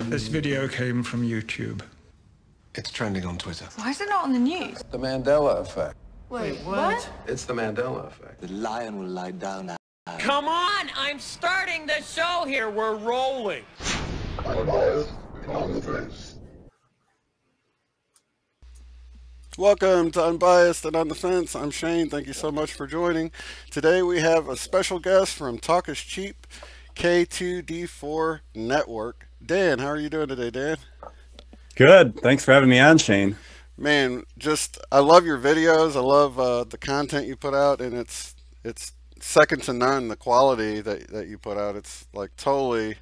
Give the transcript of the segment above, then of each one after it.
This video came from YouTube. It's trending on Twitter. Why is it not on the news? The Mandela Effect. Wait, what? It's the Mandela Effect. The lion will lie down now. Come on! I'm starting the show here! We're rolling! Welcome to Unbiased and On the Fence. I'm Shane. Thank you so much for joining. Today we have a special guest from Talk is Cheap, K2D4 Network. Dan, how are you doing today, Dan? Good. Thanks for having me on, Shane. Man, I love your videos. I love the content you put out, and it's second to none, the quality that you put out. It's like I'm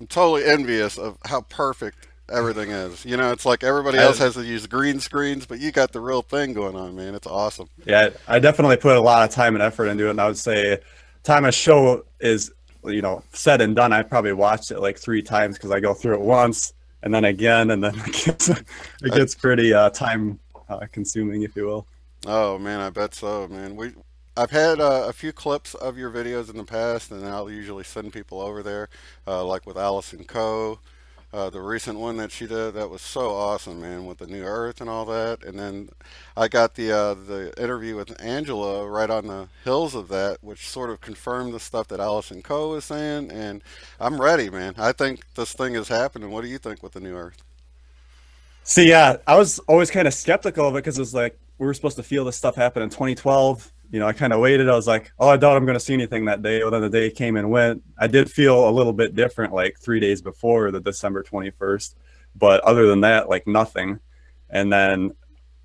totally envious of how perfect everything is. You know, it's like everybody else has to use green screens, but you got the real thing going on, man. It's awesome. Yeah, I definitely put a lot of time and effort into it, and I would say time a show is, you know, said and done, I probably watched it like 3 times because I go through it once and then again, and then it gets pretty time consuming, if you will. Oh man, I bet so, man. I've had a few clips of your videos in the past, and I'll usually send people over there, like with Allison Coe. The recent one that she did, that was so awesome, man, with the New Earth and all that. And then I got the interview with Angela right on the heels of that, which sort of confirmed the stuff that Allison Coe was saying. And I'm ready, man. I think this thing is happening. What do you think with the New Earth? See, yeah, I was always kind of skeptical of it because it was like we were supposed to feel this stuff happen in 2012. You know, I kind of waited. I was like, oh, I doubt I'm going to see anything that day. Well, then the day came and went. I did feel a little bit different like 3 days before the December 21st. But other than that, like nothing. And then,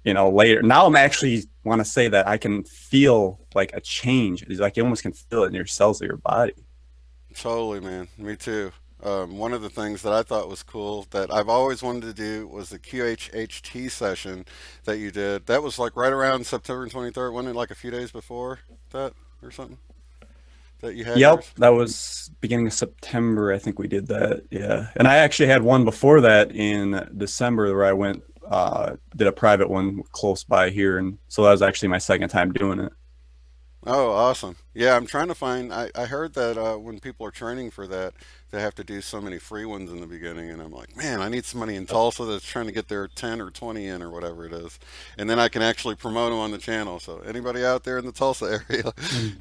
you know, later, now I'm actually want to say that I can feel like a change. It's like you almost can feel it in your cells of your body. Totally, man. Me too. One of the things that I thought was cool that I've always wanted to do was the QHHT session that you did. That was like right around September 23rd. Wasn't it like a few days before that or something that you had? Yep, yours? that was beginning of September. I think we did that. Yeah, and I actually had one before that in December where I went did a private one close by here, and so that was actually my second time doing it. Oh, awesome. Yeah, I'm trying to find, I heard that when people are training for that, they have to do so many free ones in the beginning, and I'm like, man, I need somebody in Tulsa that's trying to get their 10 or 20 in or whatever it is, and then I can actually promote them on the channel. So anybody out there in the Tulsa area,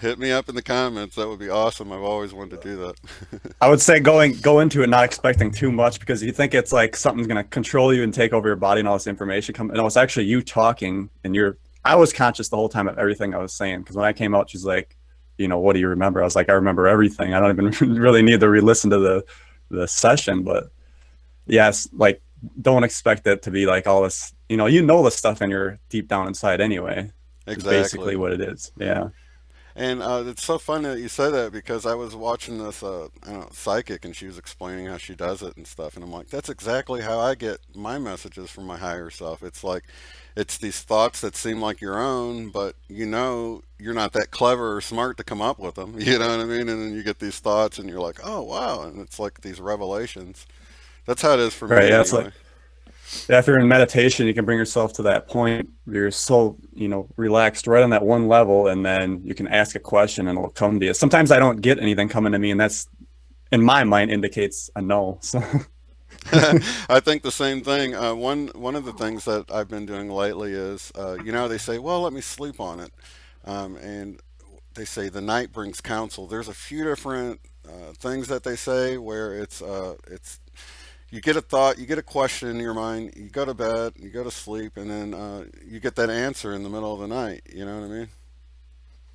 hit me up in the comments. That would be awesome. I've always wanted to do that. I would say go into it not expecting too much, because you think it's like something's going to control you and take over your body and all this information come, and it's actually you talking, and I was conscious the whole time of everything I was saying, because when I came out, she's like, you know, what do you remember? I was like, I remember everything. I don't even really need to re-listen to the session. But yes, like, don't expect it to be like all this, you know the stuff in your deep down inside anyway. Exactly. It's basically what it is. Yeah. And it's so funny that you say that, because I was watching this I don't know, psychic, and she was explaining how she does it and stuff, and I'm like, that's exactly how I get my messages from my higher self. It's like, it's these thoughts that seem like your own, but you know you're not that clever or smart to come up with them, you know what I mean? And then you get these thoughts and you're like, oh wow, and it's like these revelations. That's how it is for me. Right, yeah, anyway. it's like, if you're in meditation, you can bring yourself to that point where you're so, you know, relaxed right on that one level, and then you can ask a question and it'll come to you. Sometimes I don't get anything coming to me, and that's, in my mind, indicates a no. So I think the same thing. One of the things that I've been doing lately is, you know, they say, well, let me sleep on it. And they say the night brings counsel. There's a few different things that they say where it's you get a thought, you get a question in your mind, you go to bed, you go to sleep, and then you get that answer in the middle of the night. You know what I mean?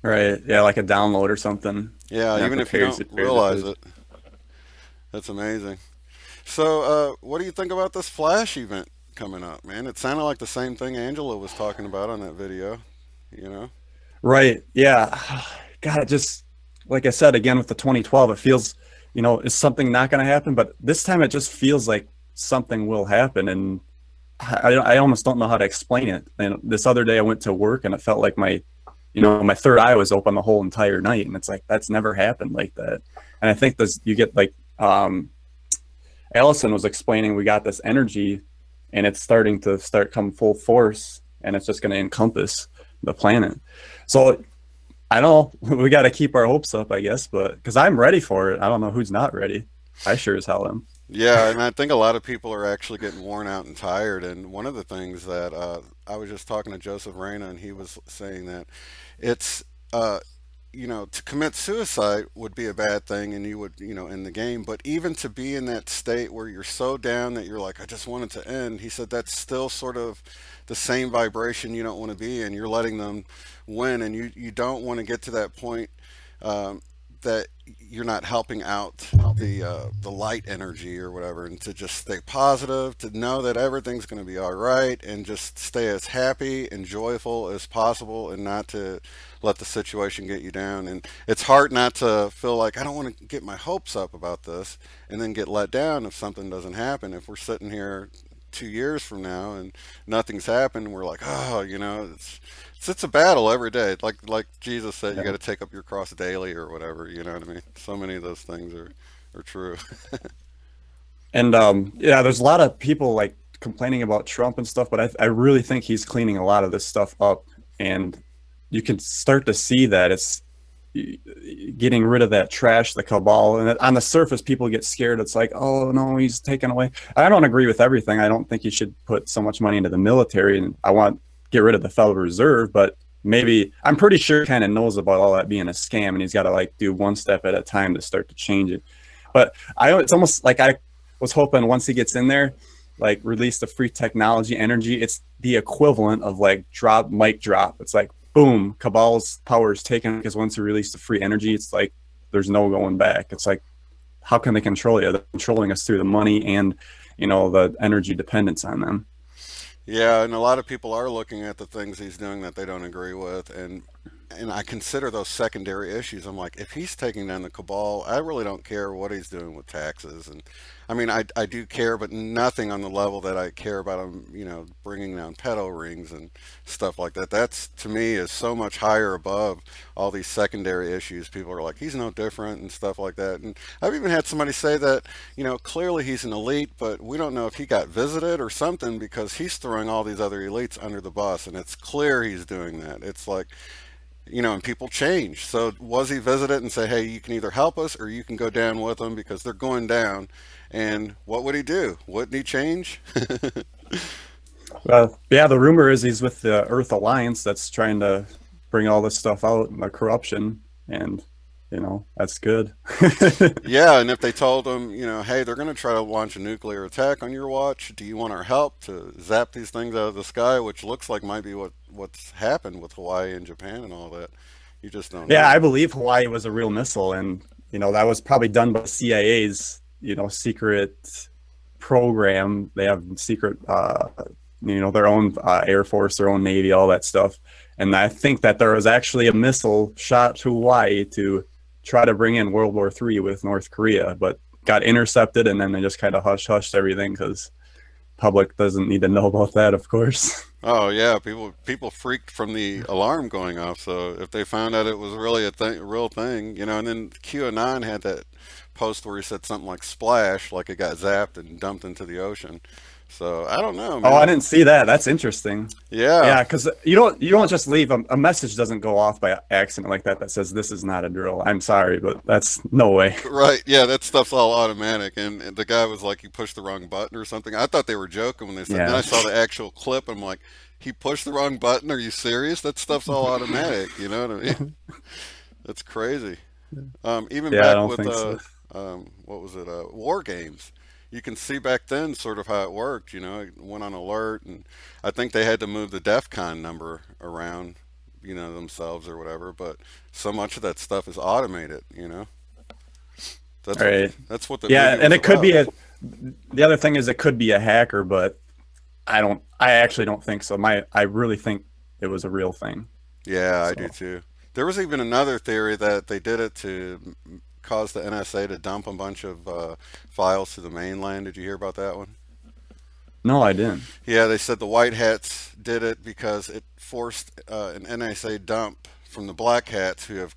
Right. Yeah, like a download or something. Yeah, even if you don't realize it. That's amazing. So what do you think about this Flash event coming up, man? It sounded like the same thing Angela was talking about on that video, you know? Right. Yeah. God, it just, like I said, again, with the 2012, it feels, you know, is something not going to happen? But this time it just feels like something will happen. And I almost don't know how to explain it. And this other day I went to work and it felt like my third eye was open the whole entire night. And it's like, that's never happened like that. And I think you get like, Allison was explaining, we got this energy and it's starting to come full force, and it's just going to encompass the planet. So I know we got to keep our hopes up, I guess, but because I'm ready for it. I don't know who's not ready. I sure as hell am. Yeah, and I think a lot of people are actually getting worn out and tired. And one of the things that I was just talking to Joseph Reyna, and he was saying that it's to commit suicide would be a bad thing, and you would, in the game. But even to be in that state where you're so down that you're like, I just want it to end. He said that's still sort of the same vibration you don't want to be in. You're letting them win, and you don't want to get to that point. That you're not helping out the light energy or whatever, and to just stay positive, to know that everything's going to be all right, and just stay as happy and joyful as possible, and not to let the situation get you down. And it's hard not to feel like I don't want to get my hopes up about this and then get let down if something doesn't happen. If we're sitting here 2 years from now and nothing's happened, we're like, oh, it's a battle every day. Like Jesus said, you got to take up your cross daily or whatever. You know what I mean? So many of those things are true. And yeah, there's a lot of people like complaining about Trump and stuff, but I really think he's cleaning a lot of this stuff up, and you can start to see that it's getting rid of that trash, the cabal. And on the surface, people get scared. It's like, oh no, he's taken away. I don't agree with everything. I don't think he should put so much money into the military, and I want get rid of the Federal Reserve, but maybe I'm pretty sure he kind of knows about all that being a scam, and he's got to like do one step at a time to start to change it. But it's almost like I was hoping once he gets in there, like release the free technology energy, it's the equivalent of like mic drop. It's like boom, cabal's power is taken, because once you release the free energy, it's like there's no going back. It's like, how can they control you? They're controlling us through the money and the energy dependence on them. Yeah, and a lot of people are looking at the things he's doing that they don't agree with, and I consider those secondary issues. I'm like, if he's taking down the cabal, I really don't care what he's doing with taxes. And I mean, I do care, but nothing on the level that I care about him, bringing down pedo rings and stuff like that. That's, to me, is so much higher above all these secondary issues. People are like, he's no different and stuff like that. And I've even had somebody say that, clearly he's an elite, but we don't know if he got visited or something, because he's throwing all these other elites under the bus, and it's clear he's doing that. It's like, and people change. So was he visited and say, hey, you can either help us or you can go down with them because they're going down? And what would he do? Wouldn't he change? Well, yeah, the rumor is he's with the Earth Alliance that's trying to bring all this stuff out, the corruption, and that's good. Yeah, and if they told him, hey, they're going to try to launch a nuclear attack on your watch, do you want our help to zap these things out of the sky, which looks like might be what's happened with Hawaii and Japan and all that. You just don't know. I believe Hawaii was a real missile, and that was probably done by CIA's secret program. They have secret their own Air Force, their own Navy, all that stuff. And I think that there was actually a missile shot to Hawaii to try to bring in World War III with North Korea, but got intercepted, and then they just kind of hushed everything, because public doesn't need to know about that, of course. Oh yeah, people freaked from the alarm going off. So if they found out it was really a real thing, and then QAnon had that post where he said something like splash, like it got zapped and dumped into the ocean. So I don't know, man. Oh, I didn't see that. That's interesting. Yeah, because you don't just leave a message doesn't go off by accident like that says this is not a drill. I'm sorry, but that's no way. Right? Yeah, that stuff's all automatic. And the guy was like, "You pushed the wrong button" or something. I thought they were joking when they said. Yeah. Then I saw the actual clip. I'm like, he pushed the wrong button. Are you serious? That stuff's all automatic. You know what I mean? That's crazy. Even back with what was it? War games. You can see back then sort of how it worked, it went on alert, and I think they had to move the DEFCON number around, themselves or whatever, but so much of that stuff is automated, That's right. That's what the and it could be the other thing is it could be a hacker, but I actually don't think so. I really think it was a real thing. Yeah, I do too. There was even another theory that they did it to caused the NSA to dump a bunch of files to the mainland. Did you hear about that one? No, I didn't. Yeah, they said the White Hats did it because it forced an NSA dump from the Black Hats who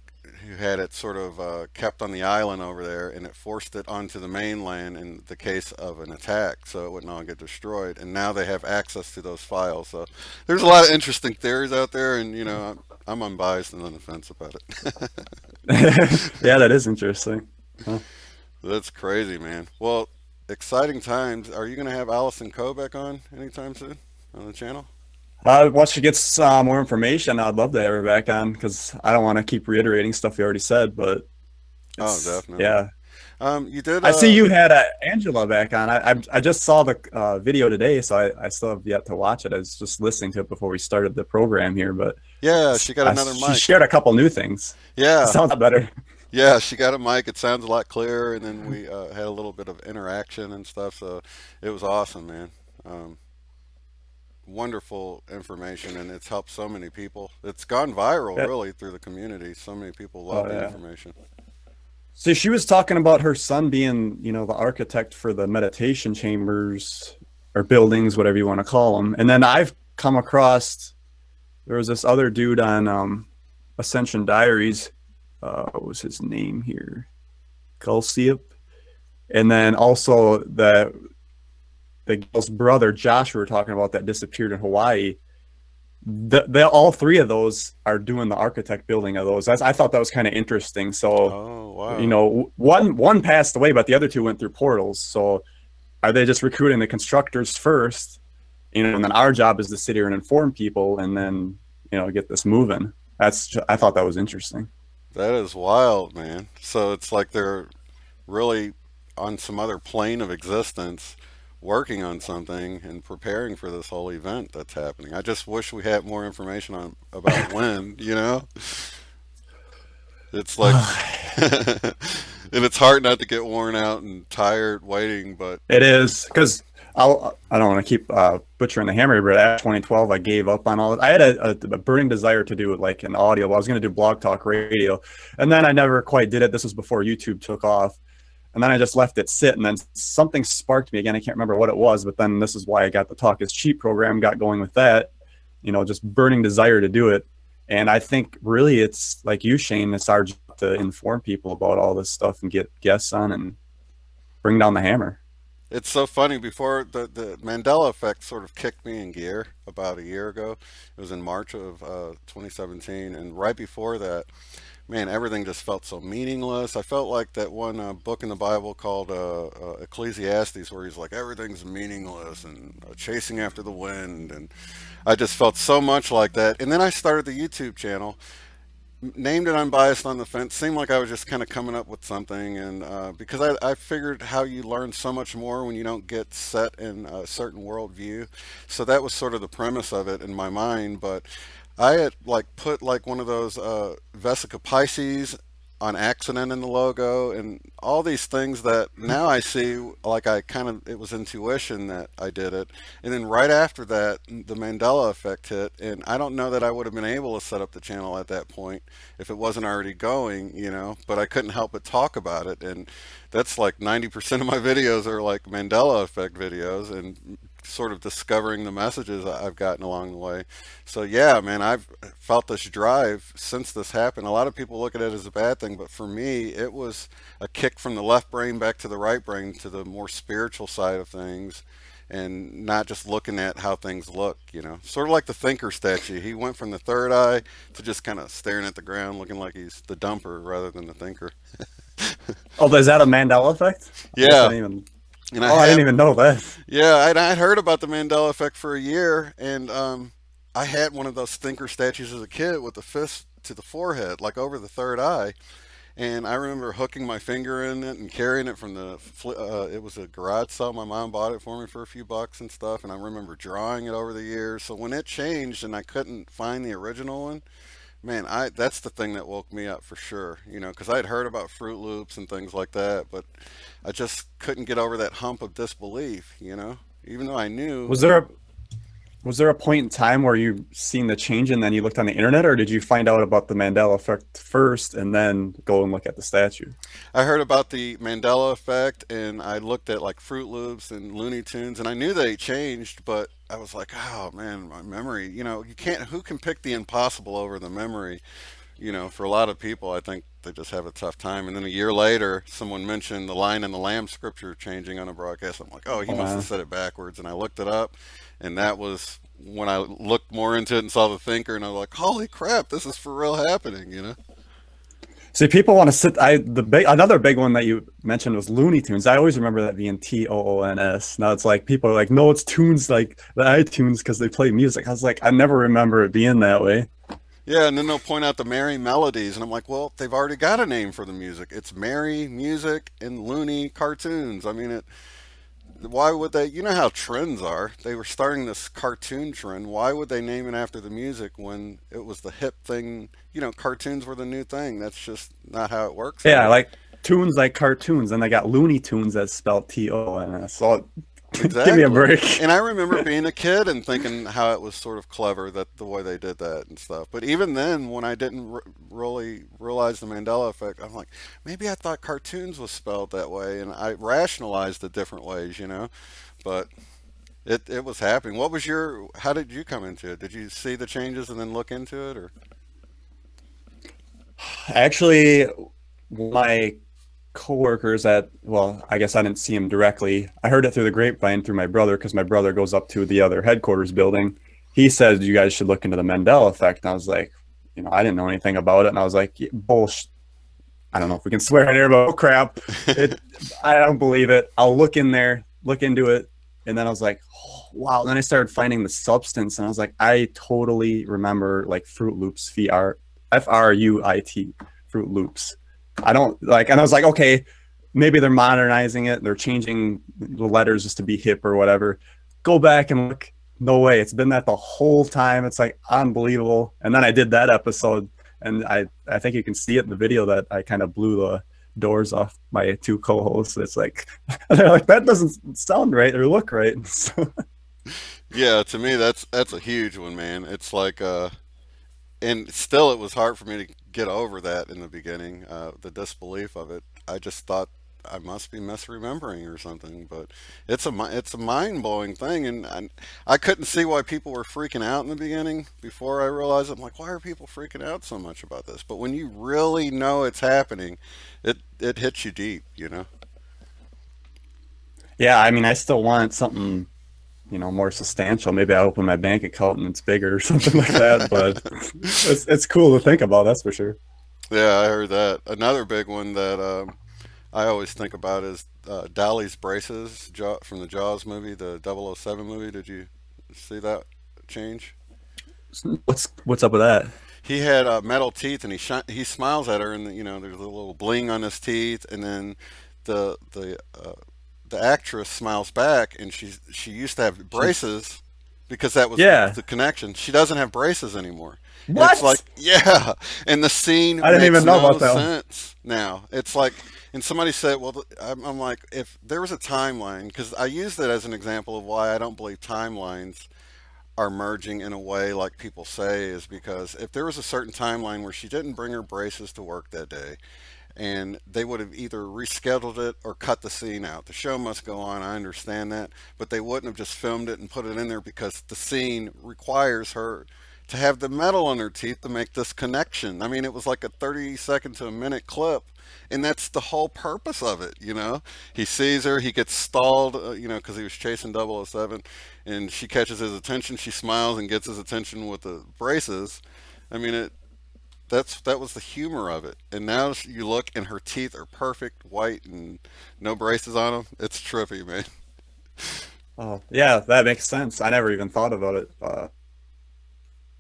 had it sort of kept on the island over there, and it forced it onto the mainland in the case of an attack, so it wouldn't all get destroyed. And now they have access to those files. So there's a lot of interesting theories out there, and I'm unbiased and on the fence about it. Yeah, that is interesting. Huh. That's crazy, man. Well, exciting times. Are you going to have Allison Coe back on anytime soon on the channel? Once she gets more information, I'd love to have her back on because I don't want to keep reiterating stuff you already said. But Oh, definitely. yeah. You did. I see you had Angela back on. I just saw the video today, so I still have yet to watch it. I was just listening to it before we started the program here, but yeah, she got another mic. She shared a couple new things. Yeah, it sounds better. Yeah, she got a mic. It sounds a lot clearer, and then we had a little bit of interaction and stuff. So it was awesome, man. Wonderful information, and it's helped so many people. It's gone viral, really, through the community. So many people love the information. So she was talking about her son being, you know, the architect for the meditation chambers or buildings, whatever you want to call them. And then I've come across, there was this other dude on Ascension Diaries. What was his name here? Gulsiep. And then also the girl's brother, Josh, we were talking about that disappeared in Hawaii. All three of those are doing the architect building of those. I thought that was kind of interesting. So, wow. You know, one passed away, but the other two went through portals. So are they just recruiting the constructors first? You know, and then our job is to sit here and inform people and then, you know, get this moving. I thought that was interesting. That is wild, man. So it's like they're really on some other plane of existence, working on something and preparing for this whole event that's happening. I just wish we had more information about when, you know? It's like, and it's hard not to get worn out and tired waiting, but... It is, because I don't want to keep butchering the hammer, but after 2012, I gave up on all of it. I had a burning desire to do like an audio. I was going to do blog talk radio, and then I never quite did it. This was before YouTube took off. And then I just left it sit, and then something sparked me again. I can't remember what it was, but then this is why I got the Talk is Cheap program, got going with that, you know, just burning desire to do it. And I think really it's like you, Shane, it's our job to inform people about all this stuff and get guests on and bring down the hammer. It's so funny. Before the Mandela Effect sort of kicked me in gear about a year ago. It was in March of 2017. And right before that, man, everything just felt so meaningless. I felt like that one book in the Bible called Ecclesiastes, where he's like, everything's meaningless and chasing after the wind. And I just felt so much like that. And then I started the YouTube channel, named it Unbiased on the Fence. Seemed like I was just kind of coming up with something. And because I figured how you learn so much more when you don't get set in a certain worldview. So that was sort of the premise of it in my mind. But I had like put like one of those Vesica Pisces on accident in the logo, and all these things that now I see, like it was intuition that I did it. And then right after that, the Mandela Effect hit, and I don't know that I would have been able to set up the channel at that point if it wasn't already going, you know, but I couldn't help but talk about it. And that's like 90% of my videos are like Mandela Effect videos, and sort of discovering the messages I've gotten along the way. So yeah, man, I've felt this drive since this happened. A lot of people look at it as a bad thing, but for me, it was a kick from the left brain back to the right brain, to the more spiritual side of things, and not just looking at how things look, you know, sort of like the thinker statue. He went from the third eye to just kind of staring at the ground, looking like he's the dumper rather than the thinker. Oh, is that a Mandela Effect? Yeah. I didn't even know that. Yeah, I'd heard about the Mandela Effect for a year, and I had one of those thinker statues as a kid with the fist to the forehead, like over the third eye. And I remember hooking my finger in it and carrying it from it was a garage sale. My mom bought it for me for a few bucks and stuff, and I remember drawing it over the years. So when it changed and I couldn't find the original one, man, that's the thing that woke me up for sure, you know, because I had heard about Fruit Loops and things like that, but I just couldn't get over that hump of disbelief, you know, even though I knew. Was there a point in time where you seen the change and then you looked on the internet, or did you find out about the Mandela Effect first and then go and look at the statue? I heard about the Mandela Effect, and I looked at like Fruit Loops and Looney Tunes, and I knew they changed, but I was like, oh man, my memory, you know, who can pick the impossible over the memory? You know, for a lot of people, I think they just have a tough time. And then a year later, someone mentioned the Lion and the Lamb scripture changing on a broadcast. I'm like, oh, he must have said it backwards. And I looked it up, and that was when I looked more into it and saw the thinker, and I was like, holy crap, this is for real happening, you know? See, people want to sit. Another big one that you mentioned was Looney Tunes. I always remember that being Toons. Now it's like people are like, no, it's tunes like the iTunes because they play music. I was like, I never remember it being that way. Yeah, and then they'll point out the Merry Melodies, and I'm like, well, they've already got a name for the music. It's Merry Music and Looney Cartoons. I mean, why would they? You know how trends are. They were starting this cartoon trend. Why would they name it after the music when it was the hip thing? You know, cartoons were the new thing. That's just not how it works. Yeah, like tunes like cartoons, and they got Looney Tunes that's spelled Tons. So exactly. Give me a break. And I remember being a kid and thinking how it was sort of clever that the way they did that and stuff. But even then, when I didn't really realize the Mandela effect, I'm like, maybe I thought cartoons was spelled that way, and I rationalized it different ways, you know. But it was happening. What was how did you come into it? Did you see the changes and then look into it, or? Actually, my coworkers well, I guess I didn't see him directly. I heard it through the grapevine through my brother, because my brother goes up to the other headquarters building. He said, you guys should look into the Mandela effect. And I was like, you know, I didn't know anything about it. And I was like, yeah, bullshit. I don't know if we can swear in here, but oh crap. I don't believe it. I'll look into it. And then I was like, oh, wow. And then I started finding the substance, and I was like, I totally remember like Fruit Loops, Fruit, Fruit Loops. I don't like, and I was like, okay, maybe they're modernizing it. They're changing the letters just to be hip or whatever. Go back and look. No way. It's been that the whole time. It's like unbelievable. And then I did that episode, and I think you can see it in the video that I kind of blew the doors off my two co-hosts. It's like, they're like, that doesn't sound right or look right. So, yeah, to me, that's a huge one, man. It's like, and still, it was hard for me to get over that in the beginning, the disbelief of it. I just thought I must be misremembering or something, but it's a mind-blowing thing, and I couldn't see why people were freaking out in the beginning. Before I realized it, I'm like, why are people freaking out so much about this? But when you really know it's happening, it hits you deep, you know? Yeah, I mean, I still want something, you know, more substantial. Maybe I open my bank account and it's bigger or something like that. But it's cool to think about, that's for sure. Yeah, I heard that. Another big one that I always think about is Dolly's braces from the Jaws movie, the 007 movie. Did you see that change? What's up with that? He had metal teeth, and he smiles at her, and you know, there's a little bling on his teeth, and then the actress smiles back, and she used to have braces because that was the connection. She doesn't have braces anymore. What? And it's like, yeah, and the scene I didn't even know about that sense now. It's like, and somebody said, well, I'm like, if there was a timeline, because I used it as an example of why I don't believe timelines are merging in a way like people say, is because if there was a certain timeline where she didn't bring her braces to work that day, and they would have either rescheduled it or cut the scene out. The show must go on, I understand that, but they wouldn't have just filmed it and put it in there because the scene requires her to have the metal on her teeth to make this connection. I mean, it was like a 30-second to a minute clip, and that's the whole purpose of it, you know? He sees her, he gets stalled, you know, because he was chasing 007, and she catches his attention, she smiles and gets his attention with the braces. I mean, that was the humor of it. And now you look and her teeth are perfect, white, and no braces on them. It's trippy, man. Oh, yeah, that makes sense. I never even thought about it.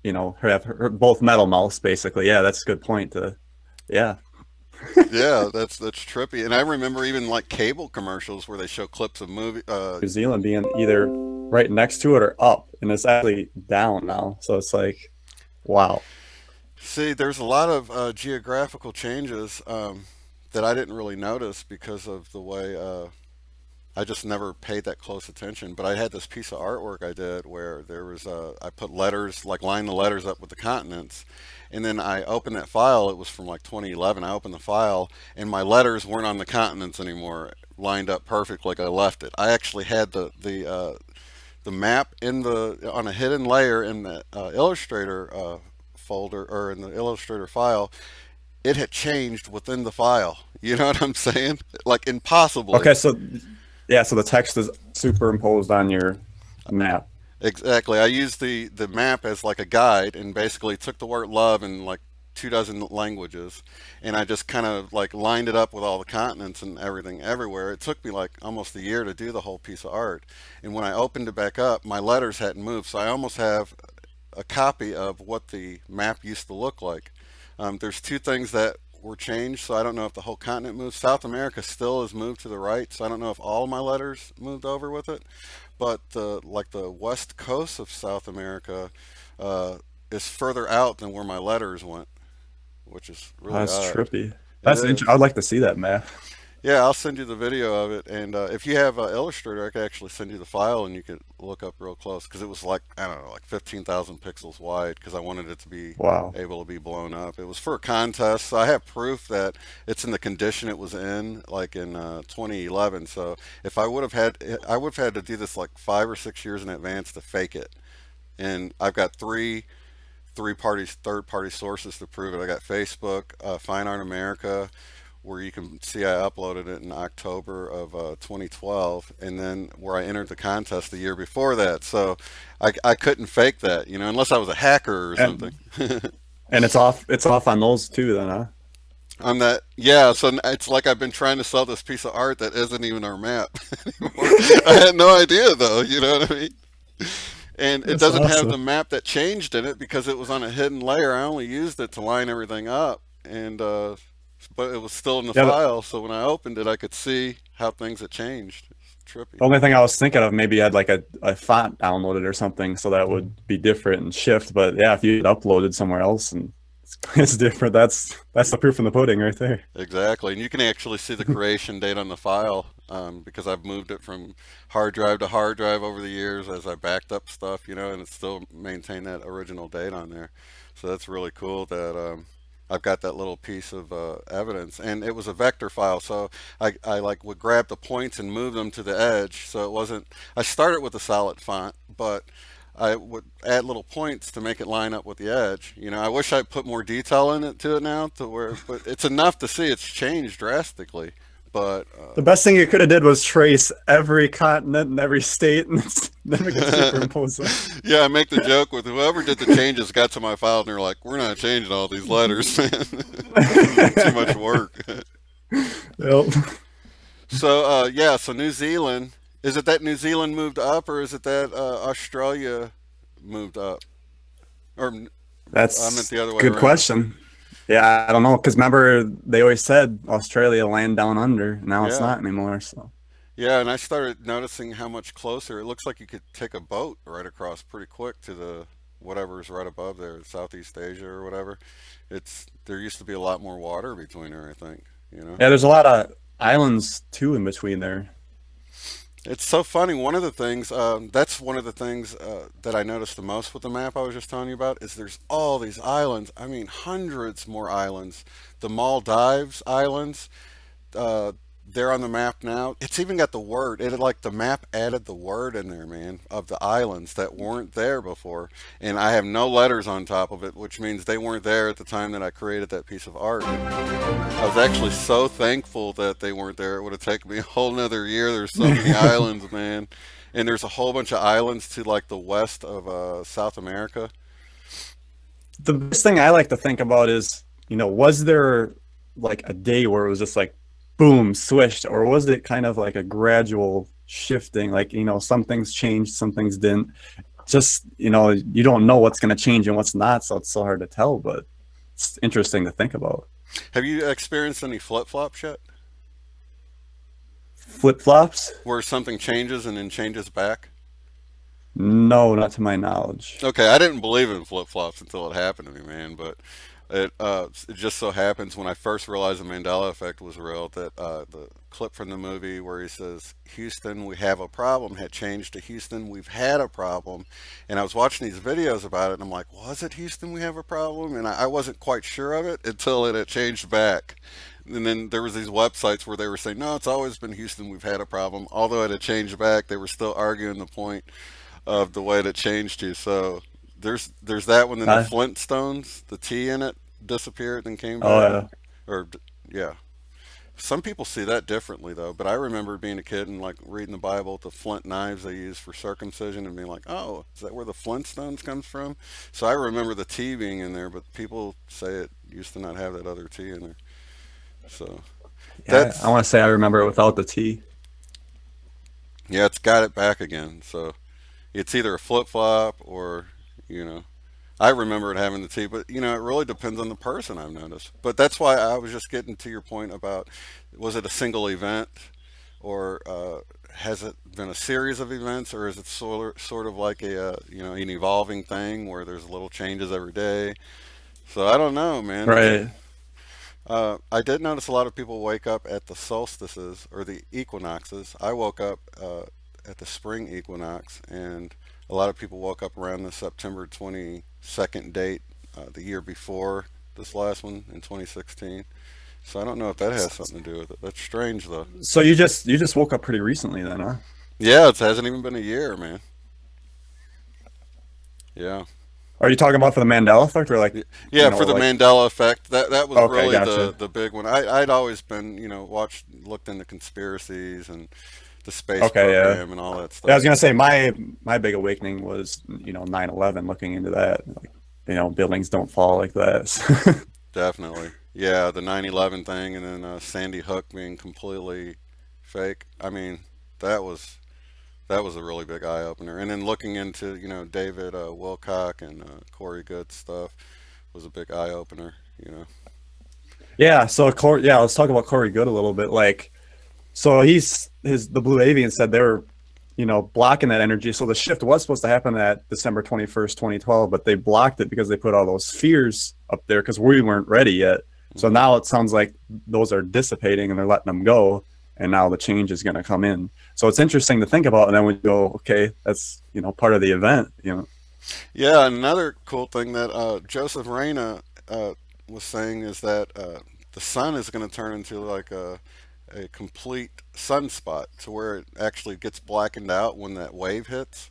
You know, her both metal mouths, basically. Yeah, that's a good point. Yeah. Yeah, that's trippy. And I remember even like cable commercials where they show clips of New Zealand being either right next to it or up, and it's actually down now. So it's like, wow. See, there's a lot of geographical changes that I didn't really notice because of the way I just never paid that close attention. But I had this piece of artwork I did where there was I put letters, like lined the letters up with the continents, and then I opened that file. It was from like 2011. I opened the file, and my letters weren't on the continents anymore, lined up perfect like I left it. I actually had the map on a hidden layer in the Illustrator folder, or in the Illustrator file. It had changed within the file. You know what I'm saying? Like impossible. Okay, so yeah, so the text is superimposed on your map. Exactly. I used the map as like a guide, and basically took the word love in like 2 dozen languages, and I just kind of like lined it up with all the continents and everything everywhere. It took me like almost a year to do the whole piece of art. And when I opened it back up, my letters hadn't moved, so I almost have a copy of what the map used to look like. There's two things that were changed, so I don't know if the whole continent moved. South America still is moved to the right, so I don't know if all of my letters moved over with it. But like the west coast of South America is further out than where my letters went, which is really That's odd. trippy. That's interesting. I'd like to see that map. Yeah, I'll send you the video of it, and if you have Illustrator, I could actually send you the file, and you could look up real close, because it was like, I don't know, like 15,000 pixels wide, because I wanted it to be able to be blown up. It was for a contest, so I have proof that it's in the condition it was in, like in 2011. So if I would have had to do this like 5 or 6 years in advance to fake it, and I've got third party sources to prove it. I got Facebook, Fine Art America, where you can see I uploaded it in October of 2012, and then where I entered the contest the year before that. So I couldn't fake that, you know, unless I was a hacker or something. And it's off on those too, then, huh? On that, yeah. So it's like I've been trying to sell this piece of art that isn't even our map anymore. I had no idea, though. You know what I mean? And it doesn't have the map that changed in it because it was on a hidden layer. I only used it to line everything up, and but it was still in the file. So when I opened it, I could see how things had changed. It's trippy. The only thing I was thinking of, maybe you had like a font downloaded or something, so that would be different and shift. But yeah, if you had uploaded somewhere else and it's different, that's the proof in the pudding right there. Exactly, and you can actually see the creation date on the file, because I've moved it from hard drive to hard drive over the years as I backed up stuff, you know, and it's still maintained that original date on there. So that's really cool that I've got that little piece of evidence, and it was a vector file, so I like would grab the points and move them to the edge. So it wasn't, I started with a solid font, but I would add little points to make it line up with the edge. You know, I wish I'd put more detail in it to it now, to where, but it's enough to see it's changed drastically. But the best thing you could have did was trace every continent and every state, and then we could superimpose that. Yeah, I make the joke with whoever did the changes got to my file, and they're like, "We're not changing all these letters, man. Too much work." Yep. So yeah, so New Zealand. Is it that New Zealand moved up, or is it that Australia moved up? Or that's I meant the other way good around. Question. Yeah, I don't know, because remember they always said Australia land down under. Now it's not anymore. So yeah, and I started noticing how much closer it looks like. You could take a boat right across pretty quick to the whatever's right above there, Southeast Asia or whatever. There used to be a lot more water between there, I think. You know. Yeah, there's a lot of islands too in between there. It's so funny. One of the things, that's one of the things that I noticed the most with the map I was just telling you about, is there's all these islands. I mean, hundreds more islands. The Maldives Islands, they're on the map now. It's even got the word. Like the map added the word in there, man, of the islands that weren't there before. And I have no letters on top of it, which means they weren't there at the time that I created that piece of art. I was actually so thankful that they weren't there. It would have taken me a whole nother year. There's so many islands, man. And there's a whole bunch of islands to like the west of South America. The best thing I like to think about is, you know, was there like a day where it was just like, boom, switched, or was it kind of like a gradual shifting? Like, you know, some things changed, some things didn't. Just, you know, you don't know what's going to change and what's not, so it's so hard to tell, but it's interesting to think about. Have you experienced any flip-flops yet? Flip-flops? Where something changes and then changes back? No, not to my knowledge. Okay, I didn't believe in flip-flops until it happened to me, man, but it just so happens when I first realized the Mandela effect was real, that the clip from the movie where he says, "Houston, we have a problem," had changed to "Houston, we've had a problem." And I was watching these videos about it, and I'm like, was it "Houston, we have a problem"? And I wasn't quite sure of it until it had changed back. And then there was these websites where they were saying, no, it's always been "Houston, we've had a problem." Although it had changed back, they were still arguing the point of the way it changed to. So there's that one. Then the Flintstones, the T in it disappeared and came back. Oh, yeah. Or yeah. Some people see that differently though, but I remember being a kid and like reading the Bible, the flint knives they use for circumcision, and being like, "Oh, is that where the Flintstones comes from?" So I remember the T being in there, but people say it used to not have that other T in there. So Yeah, I want to say I remember it without the T. Yeah, it's got it back again. So it's either a flip flop or, you know, I remember it having the T, but you know, it really depends on the person, I've noticed. But that's why I was just getting to your point about, was it a single event, or has it been a series of events, or is it sort of like a you know, an evolving thing where there's little changes every day? So I don't know, man. Right. I did notice a lot of people wake up at the solstices or the equinoxes. I woke up at the spring equinox, and a lot of people woke up around the September 22nd date, the year before this last one in 2016. So I don't know if that has something to do with it. That's strange though. So you just woke up pretty recently then, huh? Yeah, it hasn't even been a year, man. Yeah. Are you talking about for the Mandela effect, or like? Yeah, you know, for the like, Mandela effect. That was okay, really gotcha. the big one. I'd always been, you know, looked into conspiracies and the space Okay, yeah. program and all that stuff. Yeah, I was gonna say my big awakening was, you know, 9/11. Looking into that, like, you know, buildings don't fall like that. Definitely. Yeah, the 9/11 thing, and then Sandy Hook being completely fake. I mean, that was a really big eye opener. And then looking into, you know, David Wilcock and Corey Good stuff was a big eye opener. You know. Yeah. So yeah, let's talk about Corey Good a little bit. Like, so the Blue Avian said they were, you know, blocking that energy. So the shift was supposed to happen at December 21st, 2012, but they blocked it because they put all those fears up there because we weren't ready yet. So now it sounds like those are dissipating and they're letting them go, and now the change is going to come in. So it's interesting to think about, and then we go, okay, that's, you know, part of the event, you know. Yeah, another cool thing that Joseph Reyna was saying is that the sun is going to turn into like a complete sunspot, to where it actually gets blackened out when that wave hits.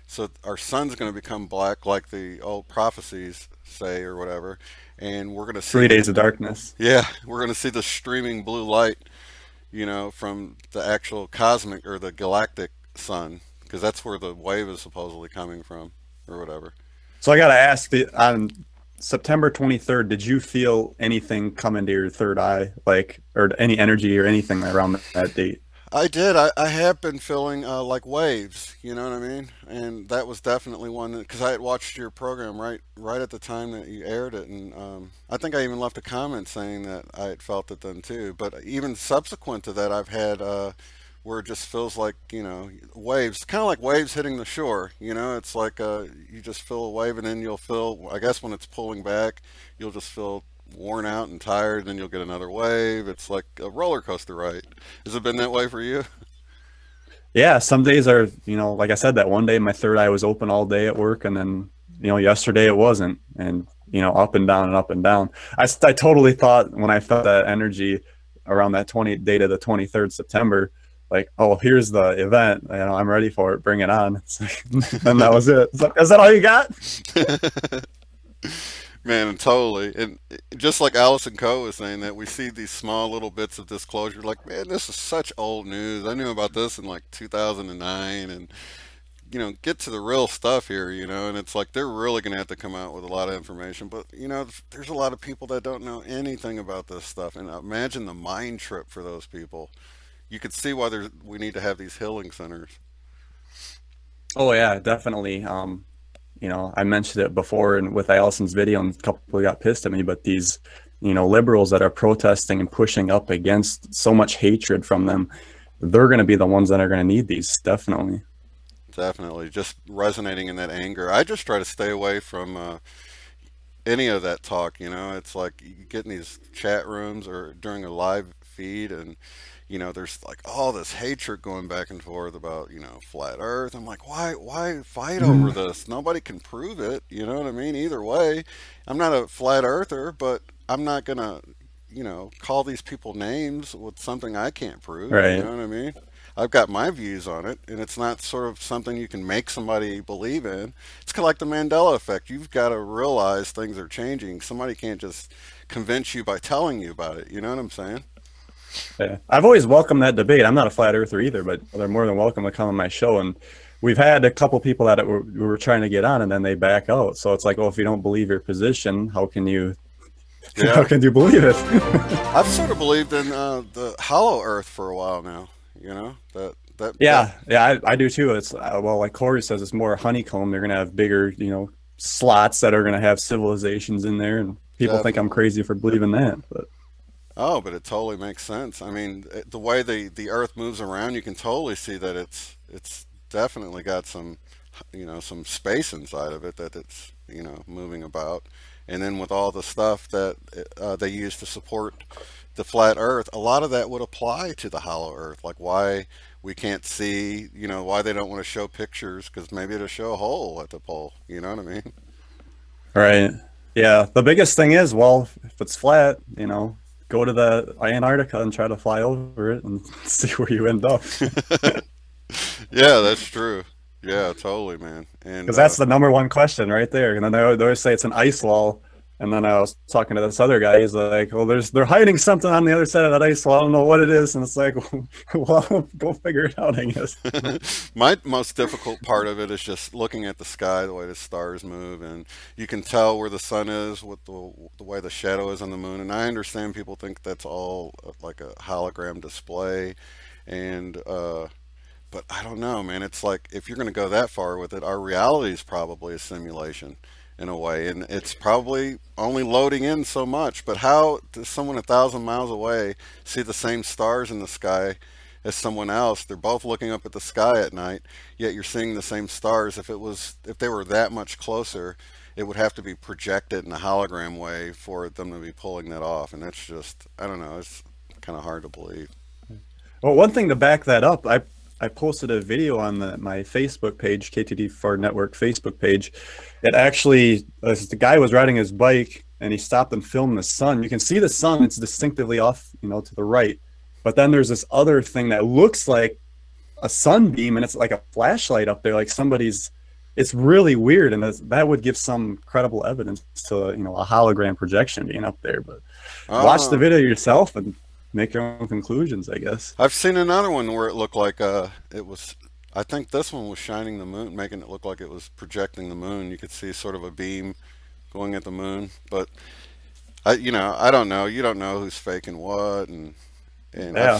So our sun's going to become black, like the old prophecies say, or whatever. And we're going to see 3 days of darkness. Yeah, we're going to see the streaming blue light, you know, from the actual cosmic or the galactic sun, because that's where the wave is supposedly coming from, or whatever. So I got to ask, on September 23rd, did you feel anything come into your third eye, like, or any energy or anything around that date? I did. I have been feeling like waves, you know what I mean? And that was definitely one, because I had watched your program right at the time that you aired it, and I think I even left a comment saying that I had felt it then too. But even subsequent to that, I've had where it just feels like, you know, waves, kind of like waves hitting the shore. You know, it's like you just feel a wave, and then you'll feel, I guess when it's pulling back, you'll just feel worn out and tired, and then you'll get another wave. It's like a roller coaster ride. Has it been that way for you? Yeah, some days are, you know, like I said, that one day my third eye was open all day at work, and then, you know, yesterday it wasn't, and, you know, up and down and up and down. I totally thought when I felt that energy around that date of the 23rd September, like, oh, here's the event, you know, I'm ready for it, bring it on. It's like, and that was it. It's like, is that all you got? Man, totally. And just like Allison Coe was saying, that we see these small little bits of disclosure, like, man, this is such old news. I knew about this in like 2009, and, you know, get to the real stuff here, you know. And it's like, they're really going to have to come out with a lot of information. But, you know, there's a lot of people that don't know anything about this stuff. And imagine the mind trip for those people. You could see why we need to have these healing centers. Oh yeah, definitely. You know, I mentioned it before and with Allison's video, and a couple people got pissed at me, but these, you know, liberals that are protesting and pushing up against so much hatred from them, they're going to be the ones that are going to need these, definitely. Definitely. Just resonating in that anger. I just try to stay away from any of that talk, you know. It's like you get in these chat rooms or during a live feed, and, you know, there's like all this hatred going back and forth about, you know, flat earth. I'm like, why fight over this? Nobody can prove it. You know what I mean? Either way, I'm not a flat earther, but I'm not going to, you know, call these people names with something I can't prove. Right. You know what I mean? I've got my views on it, and it's not sort of something you can make somebody believe in. It's kind of like the Mandela effect. You've got to realize things are changing. Somebody can't just convince you by telling you about it. You know what I'm saying? Yeah. I've always welcomed that debate. I'm not a flat earther either, but they're more than welcome to come on my show. And we've had a couple people that we were trying to get on, and then they back out. So it's like, well, if you don't believe your position, how can you how can you believe it? I've sort of believed in the hollow Earth for a while now. You know yeah, I do too. It's well, like Corey says, it's more honeycomb. They're gonna have bigger, slots that are gonna have civilizations in there, and people think I'm crazy for believing that, but. Oh, but it totally makes sense. I mean, the way the Earth moves around, you can totally see that it's definitely got some, some space inside of it that it's, moving about. And then with all the stuff that they use to support the flat Earth, a lot of that would apply to the hollow Earth. Like why we can't see, why they don't want to show pictures, because maybe it'll show a hole at the pole. You know what I mean? Right. Yeah. The biggest thing is, well, if it's flat, go to the Antarctica and try to fly over it and see where you end up. Yeah, that's true. Yeah, totally, man. And because that's the #1 question right there. And then they always say it's an ice wall. And then I was talking to this other guy. He's like, "Well, they're hiding something on the other side of that ice wall. I don't know what it is." And it's like, "Well, go figure it out, I guess." My most difficult part of it is just looking at the sky, the way the stars move, and you can tell where the sun is with the way the shadow is on the moon. And I understand people think that's all like a hologram display, and but I don't know, man. It's like if you're going to go that far with it, our reality is probably a simulation. In a way, and it's probably only loading in so much. But how does someone 1,000 miles away see the same stars in the sky as someone else? They're both looking up at the sky at night, yet you're seeing the same stars. If they were that much closer, it would have to be projected in a hologram way for them to be pulling that off. And that's just, I don't know, it's kind of hard to believe. Well, one thing to back that up, I posted a video on my Facebook page, K2D4 Network Facebook page. It actually, the guy was riding his bike and he stopped and filmed the sun. You can see the sun, it's distinctively off, to the right. But then there's this other thing that looks like a sunbeam, and it's like a flashlight up there, like it's really weird. And that would give some credible evidence to, a hologram projection being up there. But watch the video yourself and make your own conclusions, I guess. I've seen another one where it looked like it was, I think this one was shining the moon, making it look like it was projecting the moon. You could see sort of a beam going at the moon, but I don't know. You don't know who's faking what, and yeah,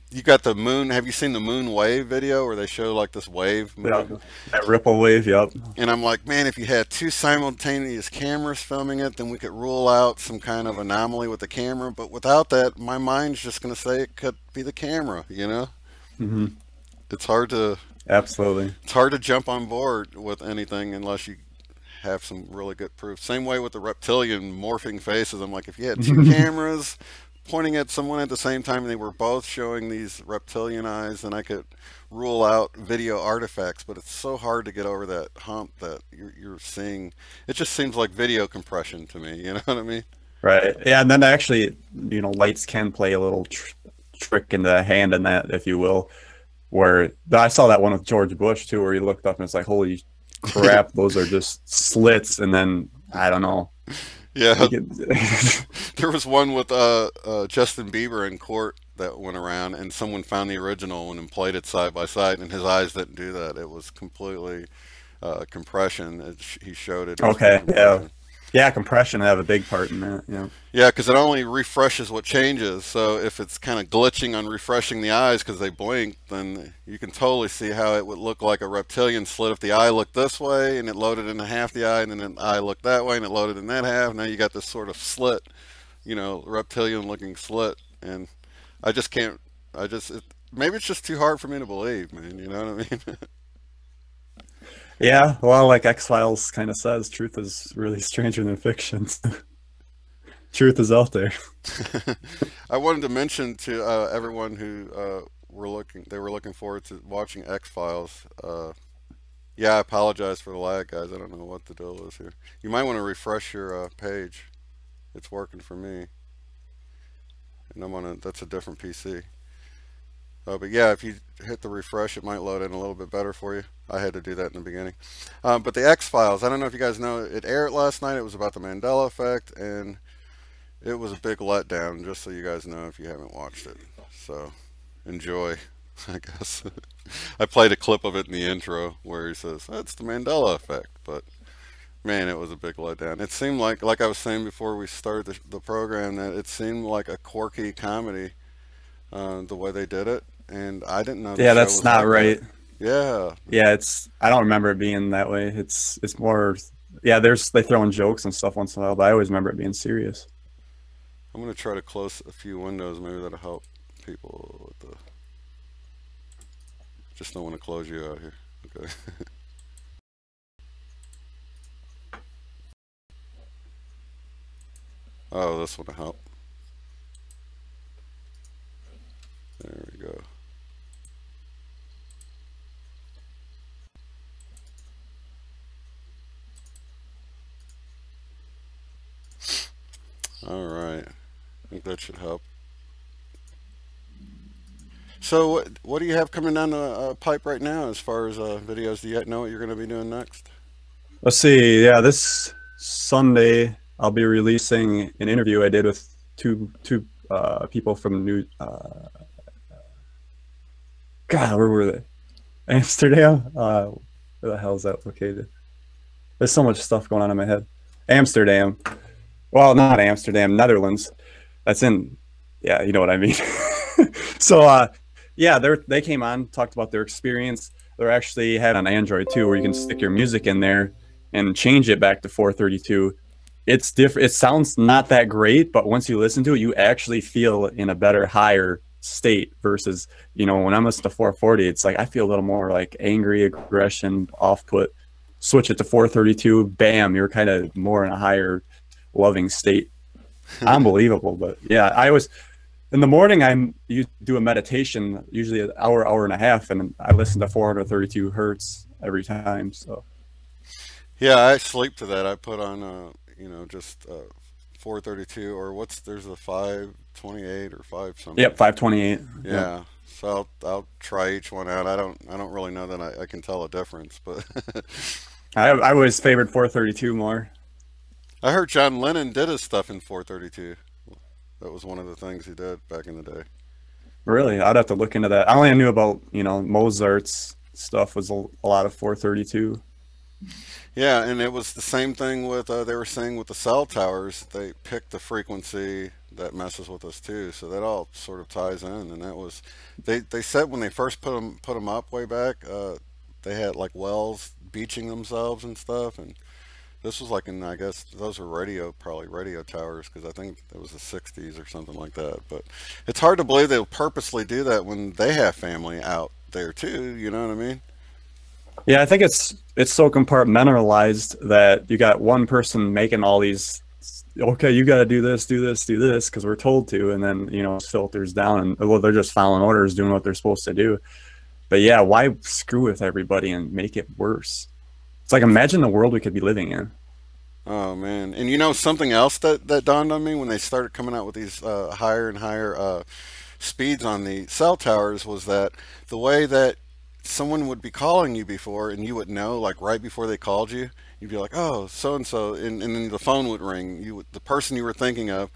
you got the moon. Have you seen the moon wave video where they show like this wave? Yeah, that ripple wave, yep. And I'm like, man, if you had 2 simultaneous cameras filming it, then we could rule out some kind of anomaly with the camera. But without that, my mind's just going to say it could be the camera, Mm-hmm. It's hard to... Absolutely. It's hard to jump on board with anything unless you have some really good proof. Same way with the reptilian morphing faces. I'm like, if you had 2 cameras pointing at someone at the same time and they were both showing these reptilian eyes, then I could rule out video artifacts. But it's so hard to get over that hump that you're seeing. It just seems like video compression to me, you know what I mean? Right. Yeah, and then actually, lights can play a little trick in the hand in that, if you will, where I saw that one with George Bush too, where he looked up and it's like, holy crap, those are just slits. And then I don't know. Yeah, there was one with Justin Bieber in court that went around, and someone found the original one and played it side by side, and his eyes didn't do that. It was completely compression. He showed it. Okay, yeah. Yeah, compression have a big part in that. Yeah. Yeah, because it only refreshes what changes. So if it's kind of glitching on refreshing the eyes because they blink, then you can totally see how it would look like a reptilian slit if the eye looked this way and it loaded into half the eye, and then the eye looked that way and it loaded in that half. Now you got this sort of slit, reptilian looking slit. And I just can't. Maybe it's just too hard for me to believe, man. You know what I mean? Yeah, well, like X-Files kind of says, truth is really stranger than fiction. Truth is out there. I wanted to mention to everyone who were looking forward to watching X-Files. Yeah, I apologize for the lag, guys. I don't know what the deal is here. You might want to refresh your page. It's working for me, and that's a different PC. But yeah, if you hit the refresh, it might load in a little bit better for you. I had to do that in the beginning. But the X-Files, I don't know if you guys know, it aired last night. It was about the Mandela Effect, and it was a big letdown, just so you guys know if you haven't watched it. So enjoy, I guess. I played a clip of it in the intro where he says, "That's the Mandela effect," but man, it was a big letdown. It seemed like I was saying before we started the program, that it seemed like a quirky comedy, the way they did it, and I didn't know. Yeah, that's not right. Yeah. Yeah, I don't remember it being that way. It's more, yeah, they throw in jokes and stuff once in a while, but I always remember it being serious. I'm gonna try to close a few windows. Maybe that'll help people with the. Just don't want to close you out here. Okay. Oh, this one will help. There we go. All right. I think that should help. So what do you have coming down the pipe right now as far as videos? Do you know what you're going to be doing next? Let's see. Yeah, this Sunday I'll be releasing an interview I did with two people from God, where were they? Amsterdam? Where the hell is that located? There's so much stuff going on in my head. Amsterdam. Well, not Amsterdam, Netherlands. That's in, yeah, you know what I mean. So, yeah, they came on, talked about their experience. They're actually had on Android too, where you can stick your music in there and change it back to 432. It's different. It sounds not that great, but once you listen to it, you actually feel in a better, higher state versus, you know, when I'm listening to 440, it's like I feel a little more like angry, aggression, off-put. Switch it to 432, bam, you're kind of more in a higher, loving state. Unbelievable. But yeah, I always, in the morning, you do a meditation, usually an hour and a half, and I listen to 432 hertz every time. So yeah, I sleep to that. I put on you know, just 432, or there's a 528 or 5 something. Yep, 528. Yeah. Yep. So I'll try each one out. I don't really know that I can tell a difference, but I always favored 432 more. I heard John Lennon did his stuff in 432. That was one of the things he did back in the day. Really? I'd have to look into that. I only knew about, you know, Mozart's stuff was a lot of 432. Yeah, and it was the same thing with, they were saying with the cell towers, they picked the frequency that messes with us too. So that all sort of ties in, and that was, they said when they first put them up way back, they had like wells beaching themselves and stuff, and this was like in, I guess those were probably radio towers, because I think it was the 60s or something like that. But it's hard to believe they'll purposely do that when they have family out there too, you know what I mean? Yeah, I think it's so compartmentalized that you got one person making all these, okay, you got to do this, because we're told to, and then, you know, it filters down, and well, they're just following orders, doing what they're supposed to do. But yeah, why screw with everybody and make it worse? It's like, imagine the world we could be living in. Oh man. And you know, something else that dawned on me when they started coming out with these higher and higher speeds on the cell towers was that the way that someone would be calling you before, and you would know, like right before they called you, you'd be like, oh, so and so, and then the phone would ring, the person you were thinking of.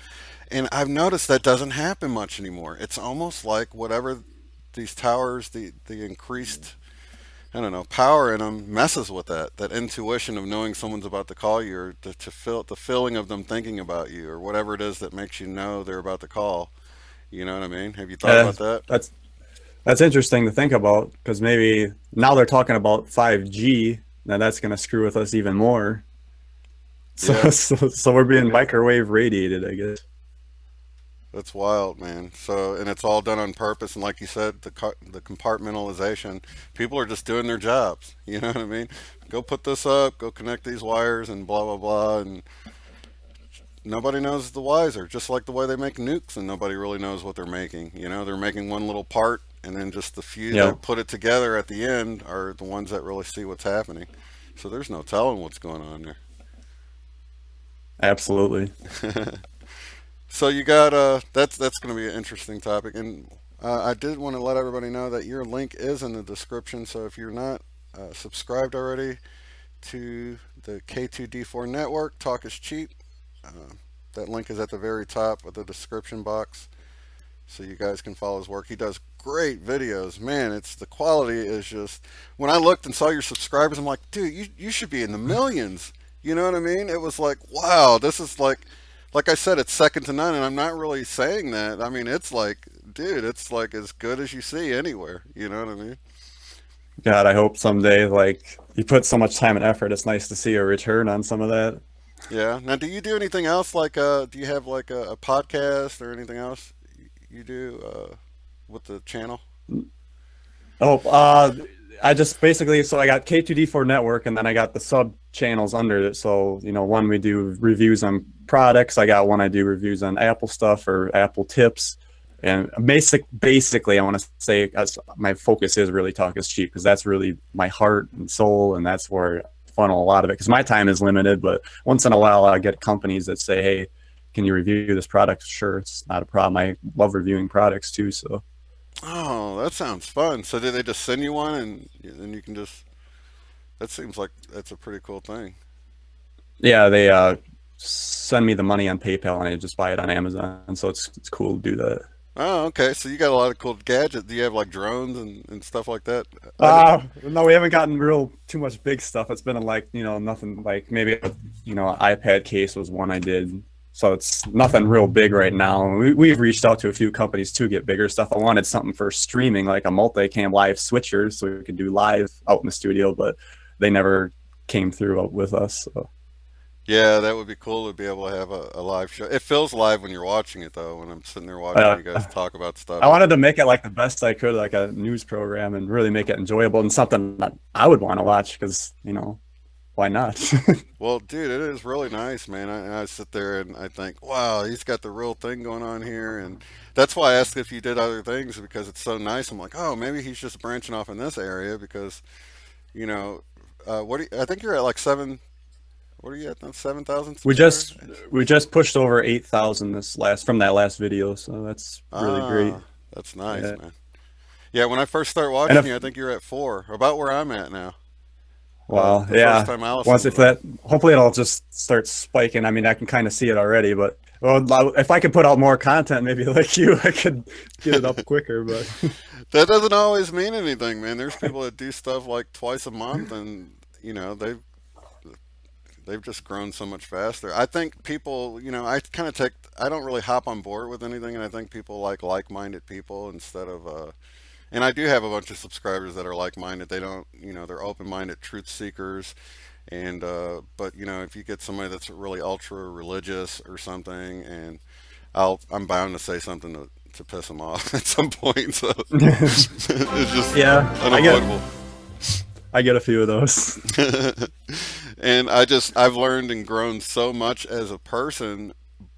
And I've noticed that doesn't happen much anymore. It's almost like whatever these towers, the increased, I don't know, power in them messes with that intuition of knowing someone's about to call you, or the feeling of them thinking about you, or whatever it is that makes you know they're about to call. You know what I mean? Have you thought about that? That's interesting to think about, because maybe now they're talking about 5G. Now that's going to screw with us even more. So, yeah. so we're being microwave radiated, I guess. That's wild, man. So, and it's all done on purpose. And like you said, the compartmentalization, people are just doing their jobs. You know what I mean? Go put this up, go connect these wires, and blah, blah, blah. And nobody knows the wiser, just like the way they make nukes, and nobody really knows what they're making. You know, they're making one little part, and then just the few that put it together at the end are the ones that really see what's happening. So there's no telling what's going on there. Absolutely. So you got that's going to be an interesting topic, and I did want to let everybody know that your link is in the description. So if you're not subscribed already to the K2D4 Network, talk is cheap. that link is at the very top of the description box, so you guys can follow his work. He does great videos, man. It's the quality is just, when I looked and saw your subscribers, I'm like, dude, you should be in the millions. You know what I mean? It was like, wow, this is like I said, it's second to none, and I'm not really saying that. I mean, it's like, dude, it's like as good as you see anywhere. You know what I mean? God, I hope someday, like, you put so much time and effort, it's nice to see a return on some of that. Yeah. Now, do you do anything else? Like, do you have like a podcast or anything else you do with the channel? Oh, I just basically, so I got K2D4 Network, and then I got the sub channels under it. So, you know, one we do reviews on products. I got one I do reviews on Apple stuff or Apple tips. And basically, I want to say my focus is really Talk is Cheap, because that's really my heart and soul, and that's where I funnel a lot of it, because my time is limited. But once in a while, I get companies that say, hey, can you review this product? Sure, it's not a problem. I love reviewing products too, so. Oh, that sounds fun. So did they just send you one, and you can just, that seems like that's a pretty cool thing. Yeah, they send me the money on PayPal, and I just buy it on Amazon, so it's cool to do that. Oh, okay. So you got a lot of cool gadgets. Do you have like drones and stuff like that? No, we haven't gotten too much big stuff. It's been like, you know, nothing like maybe, you know, an iPad case was one I did. So it's nothing real big right now. We've reached out to a few companies to get bigger stuff. I wanted something for streaming, like a multicam live switcher, so we could do live out in the studio, but they never came through with us. So. Yeah, that would be cool to be able to have a live show. It feels live when you're watching it, though, when I'm sitting there watching you guys talk about stuff. I wanted to make it like the best I could, like a news program, and really make it enjoyable and something that I would want to watch, because, you know, why not? Well, dude, it is really nice, man. I sit there and I think, wow, he's got the real thing going on here. And that's why I asked if you did other things, because it's so nice. I'm like, oh, maybe he's just branching off in this area, because, you know, I think you're at like what are you at now? 7,000? We just pushed over 8,000 from that last video, so that's really great. That's nice, man. Yeah, when I first started watching you, I think you're at 4, about where I'm at now. Wow, yeah. Hopefully it'll just start spiking. I mean, I can kind of see it already, but if I could put out more content, maybe like you, I could get it up quicker. But that doesn't always mean anything, man. There's people that do stuff like twice a month, and you know they've just grown so much faster. I think people, you know, I don't really hop on board with anything, and I think people like-minded people instead of and I do have a bunch of subscribers that are like-minded. They don't, you know, they're open-minded truth seekers. And, but, you know, if you get somebody that's really ultra religious or something, and I'm bound to say something to piss them off at some point. So it's just unavoidable. I get a few of those. And I've learned and grown so much as a person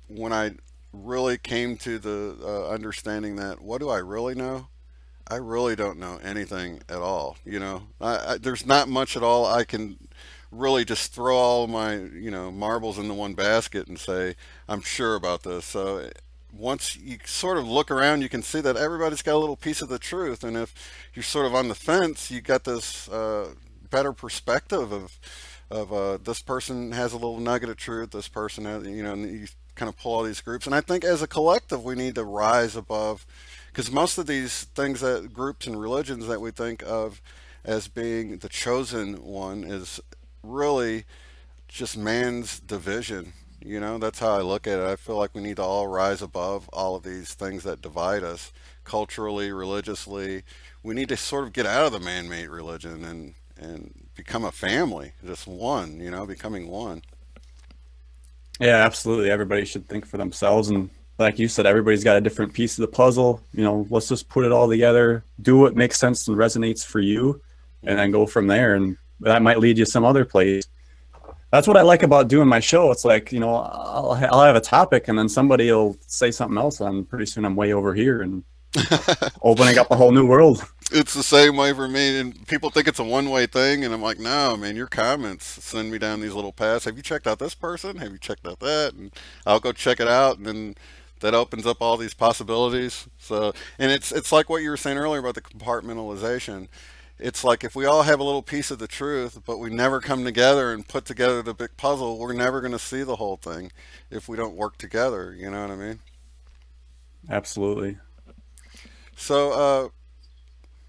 when I really came to the understanding that, what do I really know? I really don't know anything at all. You know, there's not much at all. I can really just throw all my, you know, marbles into one basket and say, I'm sure about this. So once you sort of look around, you can see that everybody's got a little piece of the truth. And if you're sort of on the fence, you got this better perspective of this person has a little nugget of truth. This person has, you know, and you kind of pull all these groups. And I think as a collective, we need to rise above, because most of these things, that groups and religions that we think of as being the chosen one, is really just man's division. You know, that's how I look at it. I feel like we need to all rise above all of these things that divide us culturally, religiously. We need to sort of get out of the man-made religion and become a family, just one, you know, becoming one. Yeah, absolutely. Everybody should think for themselves, and like you said, everybody's got a different piece of the puzzle. You know, let's just put it all together, do what makes sense and resonates for you, and then go from there. And that might lead you some other place. That's what I like about doing my show. It's like, you know, I'll have a topic, and then somebody will say something else, and pretty soon I'm way over here and opening up a whole new world. It's the same way for me, and people think it's a one-way thing, and I'm like, no, man, your comments send me down these little paths. Have you checked out this person? Have you checked out that? And I'll go check it out, and then that opens up all these possibilities. So, and it's like what you were saying earlier about the compartmentalization. it's like if we all have a little piece of the truth, but we never come together and put together the big puzzle, we're never going to see the whole thing if we don't work together. You know what I mean? Absolutely. So,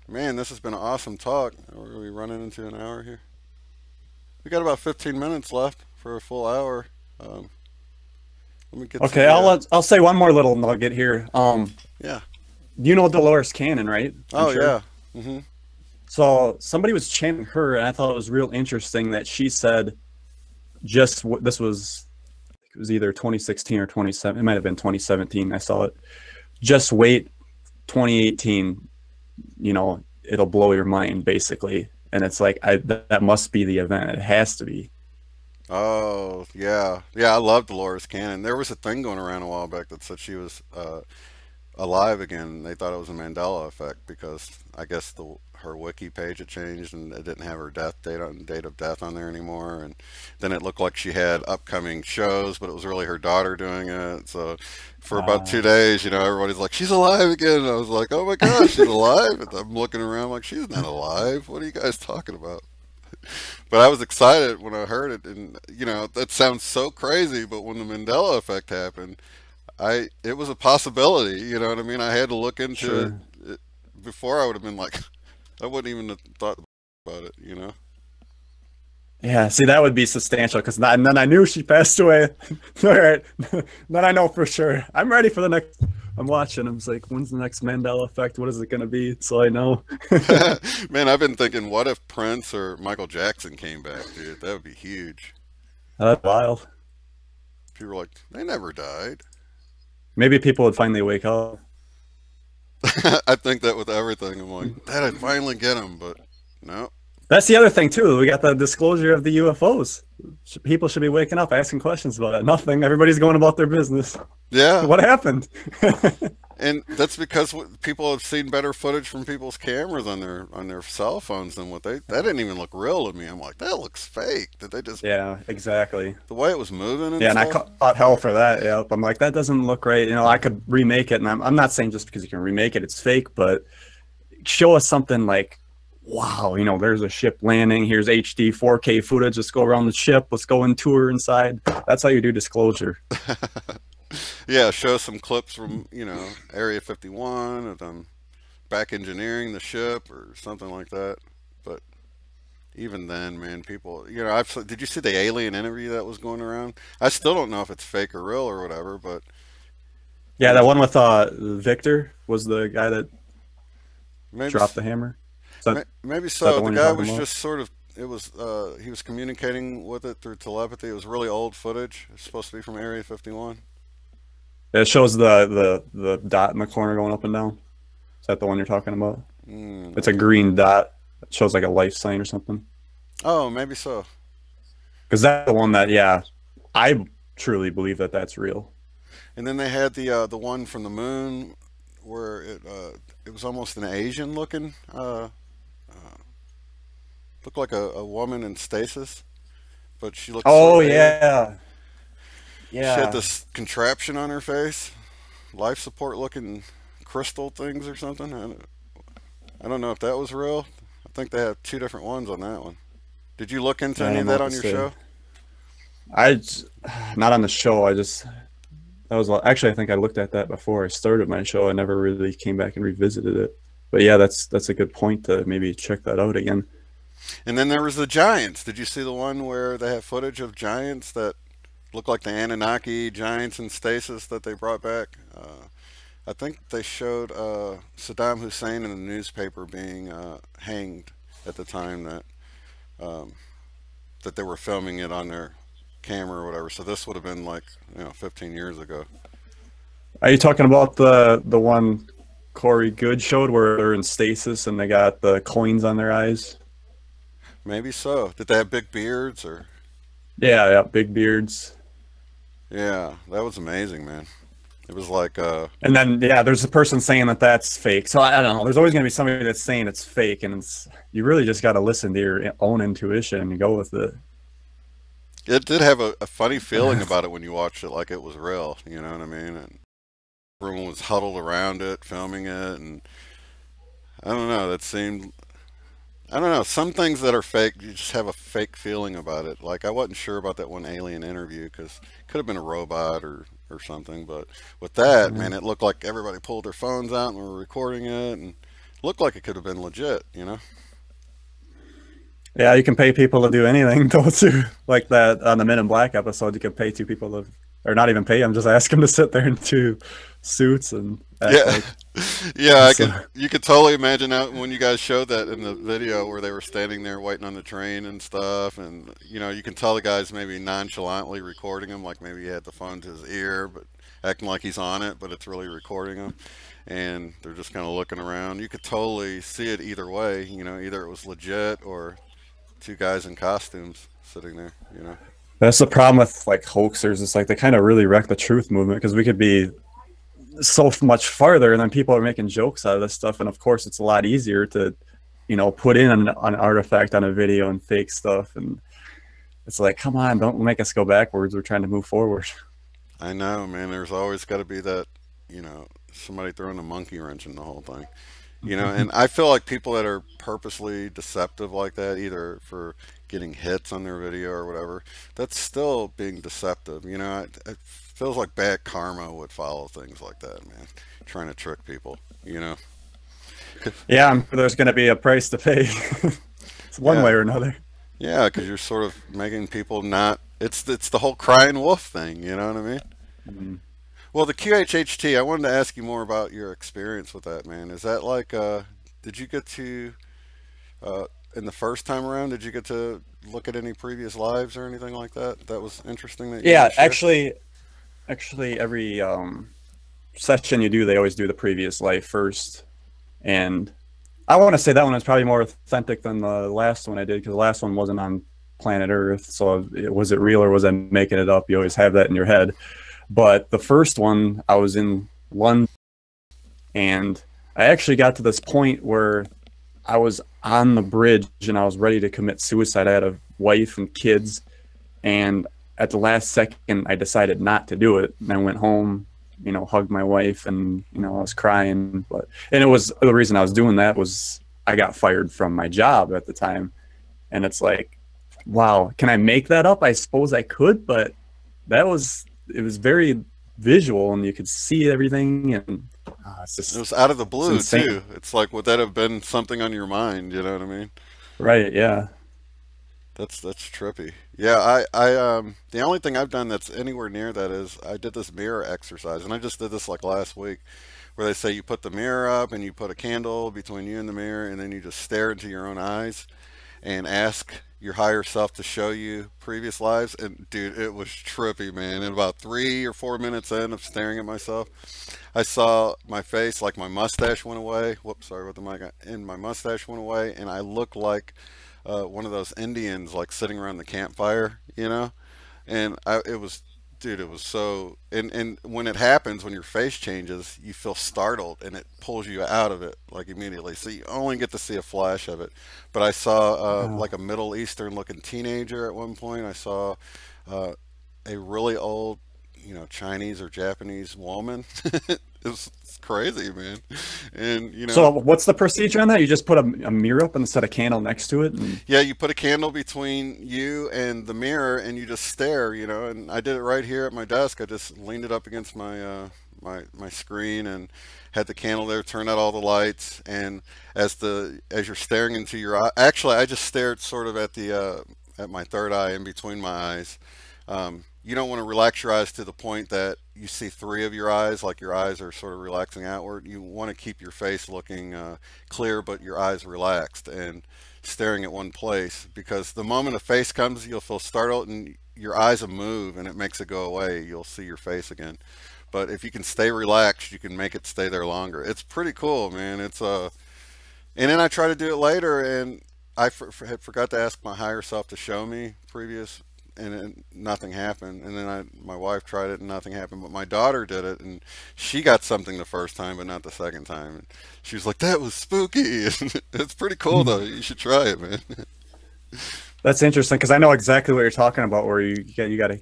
man, this has been an awesome talk. Are we running into an hour here? We got about 15 minutes left for a full hour. Let me get Okay, I'll say one more little nugget here. Yeah. You know Dolores Cannon, right? Oh, sure. Yeah. Mm-hmm. So somebody was chanting her, and I thought it was real interesting that she said, this was, it was either 2016 or 2017. It might have been 2017. I saw it. Just wait, 2018. You know, it'll blow your mind, basically. And it's like, that must be the event. It has to be. Oh, yeah. Yeah, I love Dolores Cannon. There was a thing going around a while back that said she was alive again. They thought it was a Mandela effect because I guess her wiki page had changed and it didn't have her date of death on there anymore. And then it looked like she had upcoming shows, but it was really her daughter doing it. So for about 2 days, you know, everybody's like, she's alive again. And I was like, oh my gosh, she's alive. And I'm looking around like, she's not alive. What are you guys talking about? But I was excited when I heard it, and you know, that sounds so crazy, but when the Mandela effect happened, it was a possibility, you know what I mean? I had to look into it. Before I would have been like, I wouldn't even have thought about it, you know? Yeah, see, that would be substantial, because and then I knew she passed away. All right, then I know for sure. I'm ready for the next. I'm watching. I'm like, when's the next Mandela effect? What is it going to be? So I know. Man, I've been thinking, what if Prince or Michael Jackson came back, dude? That would be huge. That's wild. People were like, they never died. Maybe people would finally wake up. I think that with everything. I'm like, Dad, I'd finally get him, but no. That's the other thing, too. We got the disclosure of the UFOs. People should be waking up, asking questions about it. Nothing. Everybody's going about their business. Yeah. What happened? And that's because people have seen better footage from people's cameras on their cell phones than that didn't even look real to me. I'm like, that looks fake. Did they just? Yeah, exactly. The way it was moving and yeah, stuff? and I caught hell for that. Yep. I'm like, that doesn't look right. You know, I could remake it, and I'm not saying just because you can remake it, it's fake, but show us something like, wow, you know, there's a ship landing. Here's HD 4K footage. Let's go around the ship. Let's go and tour inside. That's how you do disclosure. Yeah, show some clips from, you know, Area 51 of them back engineering the ship or something like that. But even then, man, people, you know, did you see the alien interview that was going around? I still don't know if it's fake or real or whatever, but yeah, that one with Victor was the guy that dropped the hammer. Maybe so. The guy was just sort of, it was, he was communicating with it through telepathy. It was really old footage. It's supposed to be from Area 51. It shows the dot in the corner going up and down. Is that the one you're talking about? It's a green dot. It shows like a life sign or something. Oh, maybe so. Because that's the one that, yeah, I truly believe that that's real. And then they had the one from the moon where it was almost an Asian looking, looked like a woman in stasis, but she looked. Oh yeah. Yeah. She had this contraption on her face, life support looking crystal things or something. I don't know if that was real. I think they have 2 different ones on that one. Did you look into any of that on your show? Not on the show. Actually, I think I looked at that before I started my show. I never really came back and revisited it. But yeah, that's a good point to maybe check that out again. And then there was the giants. Did you see the one where they have footage of giants that look like the Anunnaki giants in stasis that they brought back? I think they showed Saddam Hussein in the newspaper being hanged at the time that they were filming it on their camera or whatever. So this would have been like, 15 years ago. Are you talking about the one Corey Good showed where they're in stasis and they got the coins on their eyes? Maybe so. Did they have big beards or? Yeah, big beards. Yeah, that was amazing, man. It was like and then yeah, there's a person saying that that's fake. So I don't know. There's always going to be somebody that's saying it's fake, and you really just got to listen to your own intuition and go with it. It did have a funny feeling about it when you watched it, like it was real. You know what I mean? And everyone was huddled around it, filming it, and I don't know. That seemed. I don't know. Some things that are fake, you just have a fake feeling about it. Like I wasn't sure about that one alien interview because it could have been a robot or something. But with that, man, it looked like everybody pulled their phones out and were recording it, and it looked like it could have been legit, you know? Yeah, you can pay people to do anything, don't you? Like that on the Men in Black episode, you can pay two people to, or not even pay them, just ask them to sit there in two suits and act like. Yeah, you could totally imagine out when you guys showed that in the video where they were standing there waiting on the train and stuff, and you know, you can tell the guy's maybe nonchalantly recording him, like maybe he had the phone to his ear, but acting like he's on it, but it's really recording him, and they're just kind of looking around. You could totally see it either way, you know, either it was legit or two guys in costumes sitting there, you know. That's the problem with like hoaxers. It's like they kind of really wreck the truth movement because we could be so much farther and then people are making jokes out of this stuff, and of course it's a lot easier to, you know, put in an artifact on a video and fake stuff, and it's like, come on, don't make us go backwards. We're trying to move forward. I know, man. There's always got to be that, you know, somebody throwing a monkey wrench in the whole thing, you know. And I feel like people that are purposely deceptive like that, either for getting hits on their video or whatever, that's still being deceptive, you know. It feels like bad karma would follow things like that, man, trying to trick people, you know. Yeah, I'm sure there's going to be a price to pay. It's one way or another. Yeah, because you're sort of making people not, it's the whole crying wolf thing, you know what I mean? Mm-hmm. Well, the QHHT, I wanted to ask you more about your experience with that, man. Is that like, did you get to, in the first time around, did you get to look at any previous lives or anything like that? That was interesting. That you actually every session you do, they always do the previous life first. And I want to say that one is probably more authentic than the last one I did, because the last one wasn't on planet Earth. So was it real or was I making it up? You always have that in your head. But the first one, I was in London, and I actually got to this point where I was on the bridge and I was ready to commit suicide. I had a wife and kids, and at the last second, I decided not to do it. And I went home, you know, hugged my wife, and, you know, I was crying. And it was, the reason I was doing that was I got fired from my job at the time. And it's like, wow, can I make that up? I suppose I could, but it was very visual and you could see everything, and it's just, it was out of the blue too. It's like, would that have been something on your mind? You know what I mean? Right. Yeah. That's trippy. Yeah. I the only thing I've done that's anywhere near that is I did this mirror exercise, and I just did this like last week, where they say you put the mirror up and you put a candle between you and the mirror, and then you just stare into your own eyes and ask your higher self to show you previous lives. And dude, it was trippy, man. And about 3 or 4 minutes in of staring at myself, I saw my face, like my mustache went away. Whoops, sorry about the mic. And my mustache went away, and I looked like one of those Indians, like sitting around the campfire, you know. And it was, dude, it was so, and when it happens, when your face changes, you feel startled, and it pulls you out of it like immediately. So you only get to see a flash of it. But I saw like a Middle Eastern looking teenager at one point. I saw a really old, you know, Chinese or Japanese woman. It's crazy, man. And you know, so what's the procedure on that? You just put a mirror up and set a candle next to it? And... yeah, you put a candle between you and the mirror, and you just stare, you know. And I did it right here at my desk. I just leaned it up against my my screen and had the candle there, turned out all the lights, and as you're staring into your eye, actually I just stared sort of at the at my third eye in between my eyes. You don't want to relax your eyes to the point that you see 3 of your eyes, like your eyes are sort of relaxing outward. You want to keep your face looking clear, but your eyes relaxed and staring at one place, because the moment a face comes, you'll feel startled and your eyes will move and it makes it go away. You'll see your face again. But if you can stay relaxed, you can make it stay there longer. It's pretty cool, man. It's and then I try to do it later, and I had forgot to ask my higher self to show me previous, and nothing happened. And then my wife tried it and nothing happened, but my daughter did it, and she got something the first time but not the second time, and she was like, that was spooky. It's pretty cool though. You should try it, man. That's interesting, because I know exactly what you're talking about, where you got to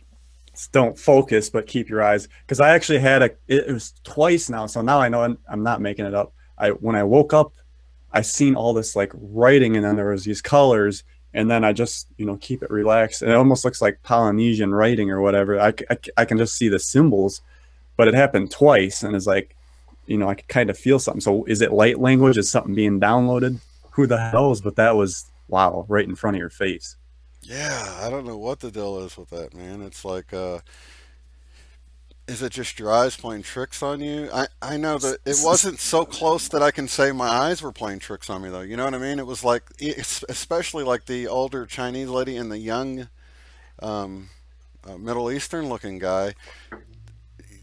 don't focus but keep your eyes, because I actually had it was twice now, so now I know I'm not making it up. When I woke up I seen all this like writing, and then there was these colors, and then I just, you know, keep it relaxed, and it almost looks like Polynesian writing or whatever. I can just see the symbols, but it happened twice, and it's like, you know, I could kind of feel something. So is it light language? Is something being downloaded? Who the hell knows? But that was, wow, right in front of your face. Yeah, I don't know what the deal is with that, man. It's like, is it just your eyes playing tricks on you? I know that it wasn't so close that I can say my eyes were playing tricks on me, though. You know what I mean? It was like, especially like the older Chinese lady and the young Middle Eastern looking guy.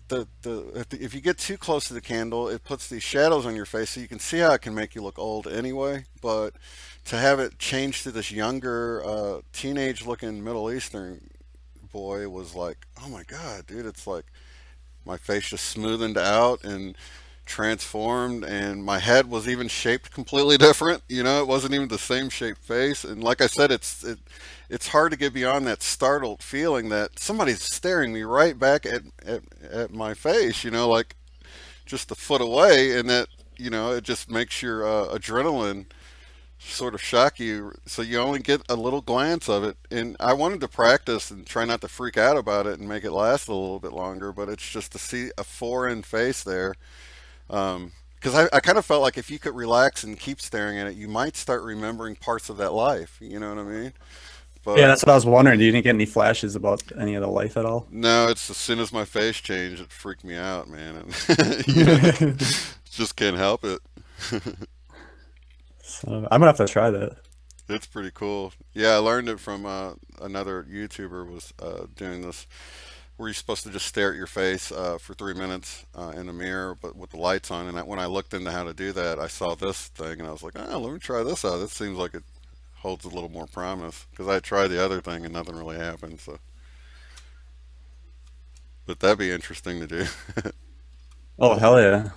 If you get too close to the candle, it puts these shadows on your face, so you can see how it can make you look old anyway. But to have it change to this younger, teenage-looking Middle Eastern boy was like, oh my God, dude! It's like my face just smoothened out and transformed, and my head was even shaped completely different. You know, it wasn't even the same shaped face. And like I said, it's hard to get beyond that startled feeling that somebody's staring me right back at my face, you know, like just a foot away, and that, you know, it just makes your adrenaline sort of shock you, so you only get a little glance of it. And I wanted to practice and try not to freak out about it and make it last a little bit longer, but it's just to see a foreign face there. Because I kind of felt like if you could relax and keep staring at it, you might start remembering parts of that life. You know what I mean? But, yeah, that's what I was wondering. You didn't get any flashes about any of the life at all? No, it's as soon as my face changed, it freaked me out, man. And, you know, just can't help it. So I'm gonna have to try that. It's pretty cool. Yeah, I learned it from another YouTuber was doing this, where you're supposed to just stare at your face for 3 minutes in the mirror, but with the lights on. And when I looked into how to do that, I saw this thing, and I was like, oh, let me try this out. This seems like it holds a little more promise, because I tried the other thing and nothing really happened. So, but that'd be interesting to do. Oh, hell yeah.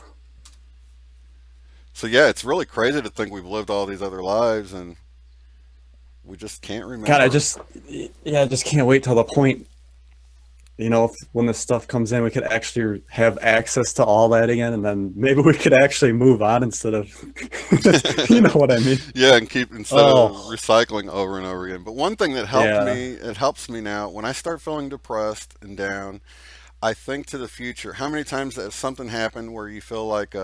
So yeah, it's really crazy to think we've lived all these other lives and we just can't remember. God, I just can't wait till the point, you know, when this stuff comes in, we could actually have access to all that again, and then maybe we could actually move on instead of, you know what I mean? Yeah, and instead of recycling over and over again. But one thing that helped me, it helps me now, when I start feeling depressed and down, I think to the future. How many times has something happened where you feel like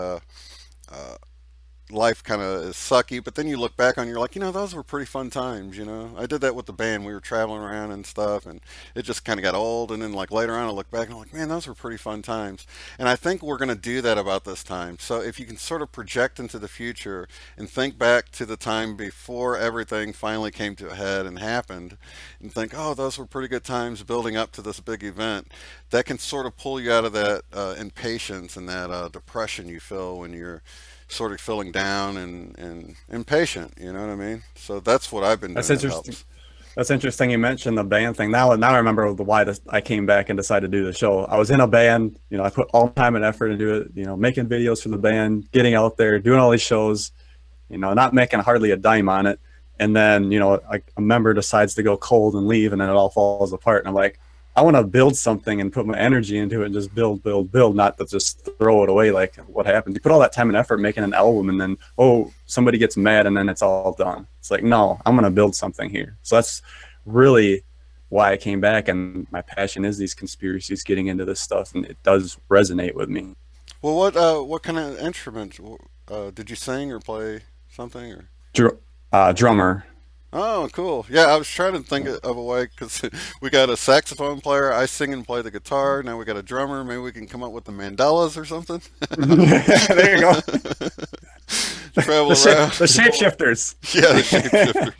life kind of is sucky, but then you look back on, you're like, you know, those were pretty fun times. You know, I did that with the band. We were traveling around and stuff, and it just kind of got old. And then like later on I look back and I'm like, man, those were pretty fun times. And I think we're going to do that about this time. So if you can sort of project into the future and think back to the time before everything finally came to a head and happened, and think, oh, those were pretty good times building up to this big event, that can sort of pull you out of that impatience and that depression you feel when you're sort of feeling down and impatient. You know what I mean? So that's what I've been doing. That's interesting. That's interesting you mentioned the band thing. Now I remember why I came back and decided to do the show. I was in a band, you know, I put all time and effort into it, you know, making videos for the band, getting out there, doing all these shows, you know, not making hardly a dime on it. And then, you know, a member decides to go cold and leave, and then it all falls apart. And I'm like, I want to build something and put my energy into it and just build, not to just throw it away like what happened. You put all that time and effort making an album, and then, oh, somebody gets mad and then it's all done. It's like, no, I'm going to build something here. So that's really why I came back, and my passion is these conspiracies, getting into this stuff, and it does resonate with me. Well, what kind of instrument did you sing or play something? Or drummer. Oh, cool. Yeah, I was trying to think of a way, because we got a saxophone player, I sing and play the guitar, now we got a drummer, maybe we can come up with the Mandelas or something. There you go. Travel around. The shapeshifters. Yeah, the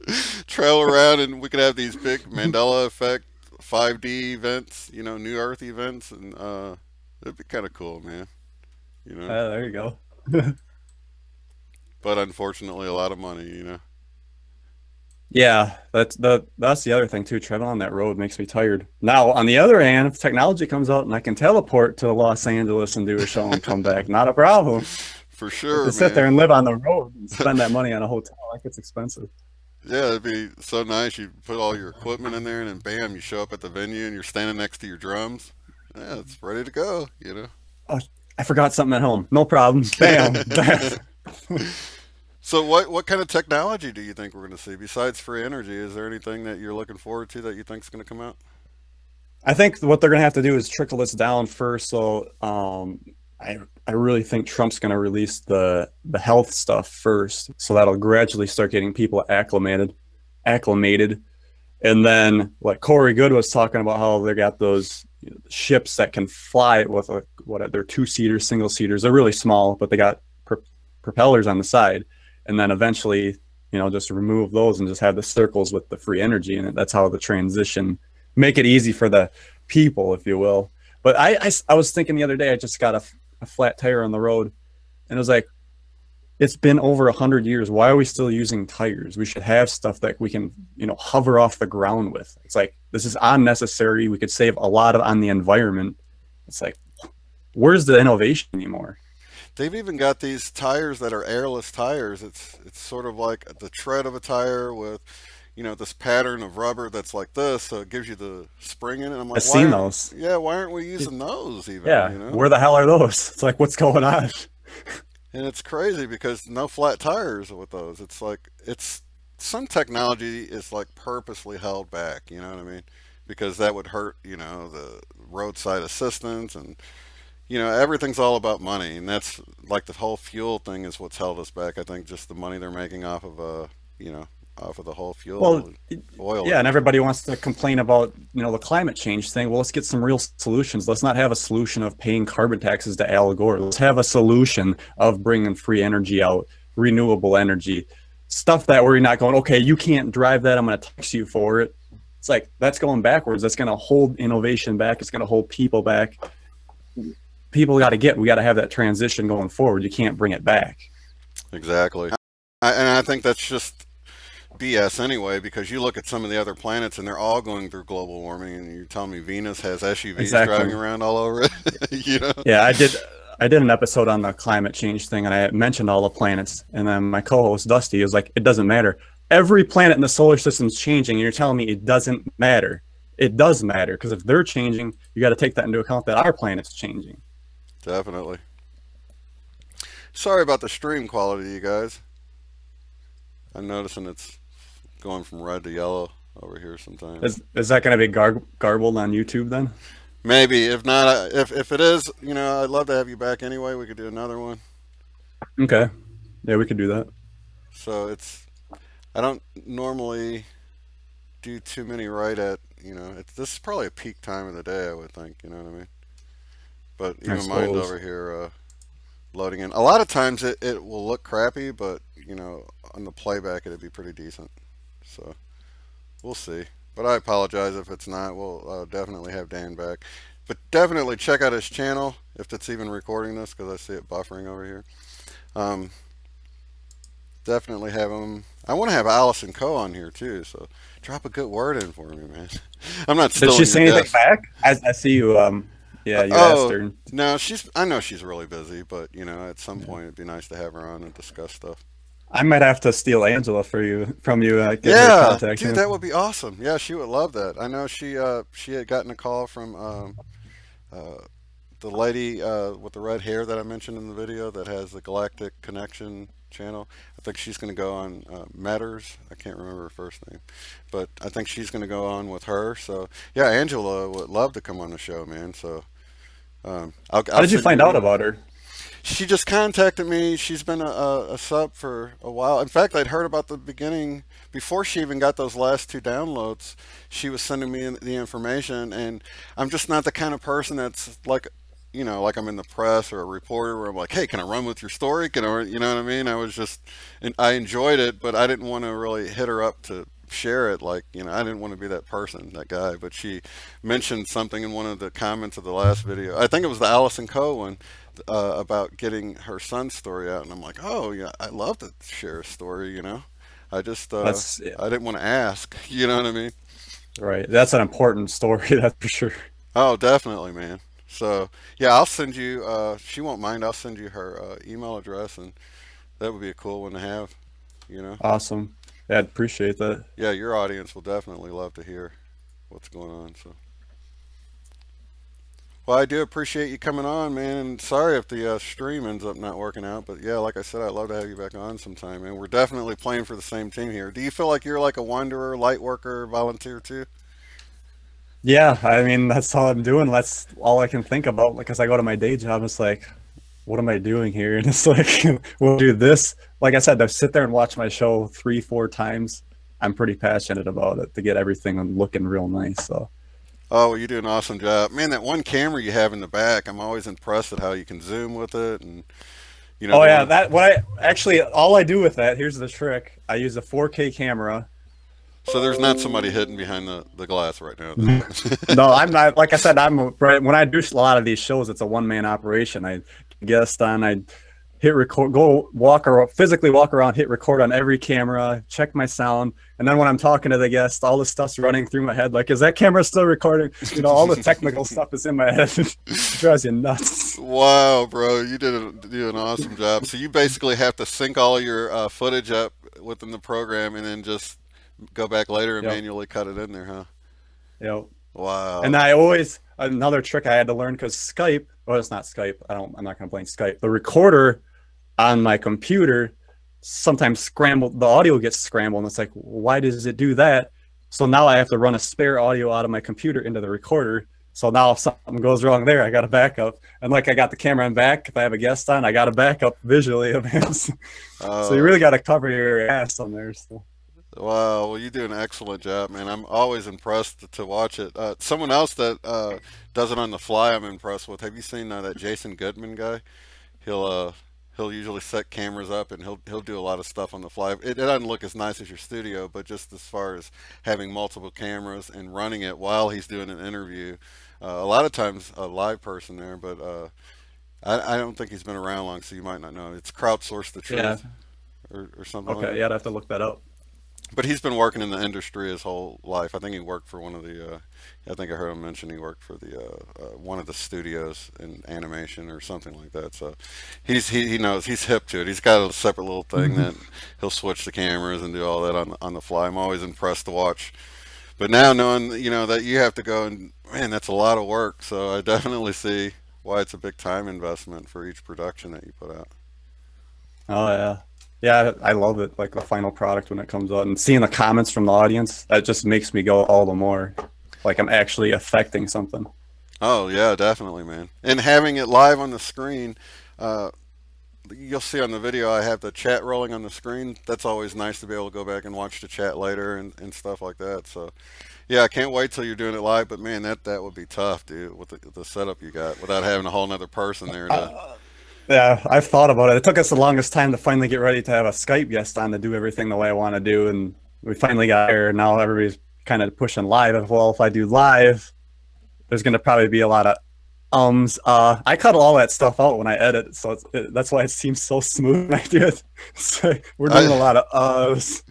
shapeshifters. Travel around, and we could have these big Mandela Effect 5D events, you know, New Earth events, and it'd be kind of cool, man. You know? There you go. But unfortunately, a lot of money, you know. Yeah, that's the other thing too. Traveling on that road makes me tired. Now, on the other hand, if technology comes out and I can teleport to Los Angeles and do a show and come back, not a problem. For sure, to sit there and live on the road and spend that money on a hotel, like it's expensive. Yeah, it'd be so nice. You put all your equipment in there, and then bam, you show up at the venue and you're standing next to your drums. Yeah, it's ready to go, you know. I forgot something at home. No problem. Bam. So what kind of technology do you think we're going to see besides free energy? Is there anything that you're looking forward to that you think is going to come out? I think what they're going to have to do is trickle this down first. So I really think Trump's going to release the health stuff first. So that'll gradually start getting people acclimated. And then like Corey Good was talking about how they got those ships that can fly with they're 2-seaters, single-seaters. They're really small, but they got propellers on the side. And then eventually, just remove those and just have the circles with the free energy in it. That's how the transition, make it easy for the people, if you will. But I was thinking the other day, I just got a flat tire on the road, and it was like, it's been over 100 years. Why are we still using tires? We should have stuff that we can, hover off the ground with. It's like, this is unnecessary. We could save a lot on the environment. It's like, where's the innovation anymore? They've even got these tires that are airless tires. It's sort of like the tread of a tire with, this pattern of rubber that's like this, so it gives you the spring in it. I'm like, I've seen those. Yeah, why aren't we using those even? Yeah, where the hell are those? It's like, what's going on? And it's crazy because no flat tires with those. It's like, some technology is like purposely held back, you know what I mean? Because that would hurt, the roadside assistance, and everything's all about money, and that's like the whole fuel thing is what's held us back. I think just the money they're making off of off of the whole fuel, oil. Yeah, and everybody wants to complain about the climate change thing. Well, let's get some real solutions. Let's not have a solution of paying carbon taxes to Al Gore. Let's have a solution of bringing free energy out, renewable energy, stuff that we're not going, okay, you can't drive that, I'm going to tax you for it. It's like, that's going backwards. That's going to hold innovation back. It's going to hold people back. We got to have that transition going forward. You can't bring it back. Exactly. And I think that's just BS anyway, because you look at some of the other planets and they're all going through global warming, and you're telling me Venus has SUVs driving around all over it. Yeah, I did an episode on the climate change thing, and I mentioned all the planets, and then my co-host Dusty was like, it doesn't matter. Every planet in the solar system is changing, and you're telling me it doesn't matter. It does matter, because if they're changing, you got to take that into account that our planet's changing. Definitely. Sorry about the stream quality, you guys. I'm noticing it's going from red to yellow over here sometimes. Is that going to be garbled on YouTube then? Maybe. If not, if it is, I'd love to have you back anyway. We could do another one. Okay. Yeah, we could do that. So I don't normally do too many right at, this is probably a peak time of the day, I would think, you know what I mean? But even mine's over here loading in. A lot of times it will look crappy, but, on the playback it'd be pretty decent. So we'll see. But I apologize if it's not. We'll definitely have Dan back. But definitely check out his channel if it's even recording this, because I see it buffering over here. Definitely have him. I want to have Allison Coe on here too, so drop a good word in for me, man. I'm not stealing Did she say anything back? I see you. Yeah, you asked her. No, I know she's really busy, but at some point it'd be nice to have her on and discuss stuff. I might have to steal Angela from you. Get her contact. Dude, that would be awesome. Yeah, she would love that. I know she had gotten a call from the lady with the red hair that I mentioned in the video that has the Galactic Connection channel. I think she's going to go on Matters. I can't remember her first name, but I think she's going to go on with her. So yeah, Angela would love to come on the show, man. So how did you find out about her? She just contacted me. She's been a sub for a while. In fact, I'd heard about the beginning before she even got those last 2 downloads. She was sending me the information, and I'm just not the kind of person that's like, like I'm in the press or a reporter where I'm like, hey, can I run with your story? Can I, you know what I mean? I enjoyed it, but I didn't want to really hit her up to share it. Like, I didn't want to be that person, that guy. But she mentioned something in one of the comments of the last video. I think it was the Allison Coe one. About getting her son's story out, and I'm like, oh yeah, I love to share a story, I just I didn't want to ask, you know what I mean? Right, that's an important story, that's for sure. Oh, definitely, man. So yeah, I'll send you she won't mind, I'll send you her email address, and that would be a cool one to have, Awesome. Yeah, I'd appreciate that. Yeah, your audience will definitely love to hear what's going on. So Well, I do appreciate you coming on, man. And sorry if the stream ends up not working out, but yeah, like I said, I'd love to have you back on sometime, man. We're definitely playing for the same team here. Do you feel like you're like a wanderer, light worker, volunteer too? Yeah, I mean, that's all I'm doing. That's all I can think about. Because I go to my day job, it's like, what am I doing here? And it's like, we'll do this. Like I said, I sit there and watch my show 3-4 times. I'm pretty passionate about it to get everything looking real nice. So. Oh, well, you do an awesome job, man. That one camera you have in the back, I'm always impressed at how you can zoom with it, and you know. Oh yeah, all I do with that. Here's the trick. I use a 4K camera. So there's not somebody hidden behind the glass right now. No, I'm not. Like I said, when I do a lot of these shows, it's a one-man operation. I guest on, I hit record, go walk or physically walk around, hit record on every camera, check my sound, and then when I'm talking to the guest, all the stuff's running through my head. Like, is that camera still recording? You know, all the technical stuff is in my head. It drives you nuts. Wow, bro, you did an awesome job. So you basically have to sync all of your footage up within the program, and then just go back later and manually cut it in there, huh? Yep. Wow. And another trick I had to learn, because Skype, well, it's not Skype. I'm not going to blame Skype. The recorder on my computer sometimes the audio gets scrambled, and it's like, why does it do that? So now I have to run a spare audio out of my computer into the recorder. So now if something goes wrong there, I got a backup. And like, I got the camera in back. If I have a guest on, I got a backup visually of him. So you really got to cover your ass on there. So. Wow, well, you do an excellent job, man. I'm always impressed to watch it. Someone else that does it on the fly, I'm impressed with. Have you seen that Jason Goodman guy? He'll usually set cameras up, and he'll do a lot of stuff on the fly. It doesn't look as nice as your studio, but just as far as having multiple cameras and running it while he's doing an interview, a lot of times a live person there, but I don't think he's been around long, so you might not know. It's Crowdsource the Truth, or something. Okay, like that. Yeah, I'd have to look that up. But he's been working in the industry his whole life. I think he worked for one of the, I think I heard him mention he worked for the one of the studios in animation or something like that. So he knows, he's hip to it. He's got a separate little thing that he'll switch the cameras and do all that on the fly. I'm always impressed to watch. But now knowing, you know, that you have to go and, man, that's a lot of work. So I definitely see why it's a big time investment for each production that you put out. Oh yeah. Yeah, I love it, like the final product when it comes out, and seeing the comments from the audience, that just makes me go all the more like I'm actually affecting something. Oh yeah, definitely, man. And having it live on the screen, you'll see on the video I have the chat rolling on the screen. That's always nice to be able to go back and watch the chat later and stuff like that. So yeah, I can't wait till you're doing it live, but man, that would be tough, dude, with the setup you got without having a whole nother person there to... Yeah, I've thought about it. It took us the longest time to finally get ready to have a Skype guest on to do everything the way I want to do, and we finally got there. Now everybody's kind of pushing live. Well, if I do live, there's going to probably be a lot of I cut all that stuff out when I edit, so that's why it seems so smooth when I do it. So we're doing a lot of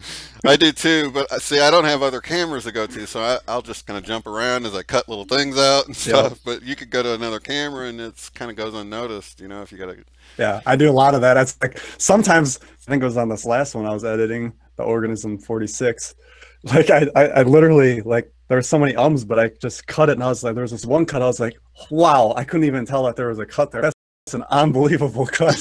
I do too, but see, I don't have other cameras to go to, so I'll just kind of jump around as I cut little things out and stuff. But you could go to another camera and it's kind of goes unnoticed, you know, if you got to. Yeah, I do a lot of that. It's like sometimes, I think it was on this last one I was editing, the Organism 46. Like I literally, like, there were so many ums, but I just cut it, and I was like, there was this one cut, I was like, wow, I couldn't even tell that there was a cut there. That's an unbelievable cut.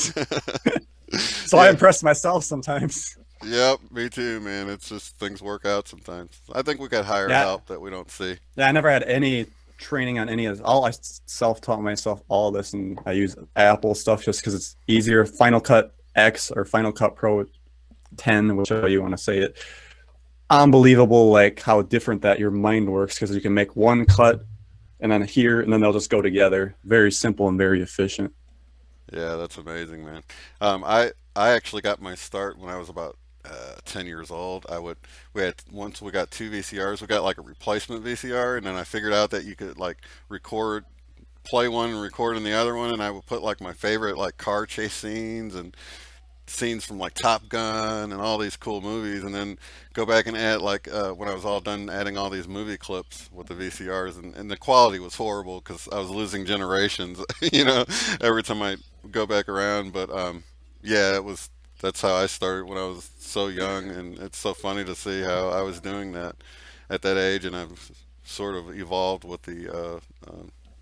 So I impress myself sometimes. Yep, me too, man. It's just things work out sometimes. I think we got higher help that we don't see. Yeah, I never had any training on any of this. I self-taught myself all this, and I use Apple stuff just because it's easier. Final Cut X or Final Cut Pro 10, whichever you want to say it. Unbelievable, like how different that your mind works, because you can make one cut and then here, and then they'll just go together. Very simple and very efficient. Yeah, that's amazing, man. I actually got my start when I was about 10 years old. Once we got 2 VCRs, we got like a replacement VCR, and then I figured out that you could like play one and record in the other one, and I would put like my favorite like car chase scenes and scenes from like Top Gun and all these cool movies, and then go back and add like when I was all done adding all these movie clips with the VCRs, and the quality was horrible because I was losing generations you know, every time I go back around. But yeah, that's how I started when I was so young, and it's so funny to see how I was doing that at that age, and I've sort of evolved with the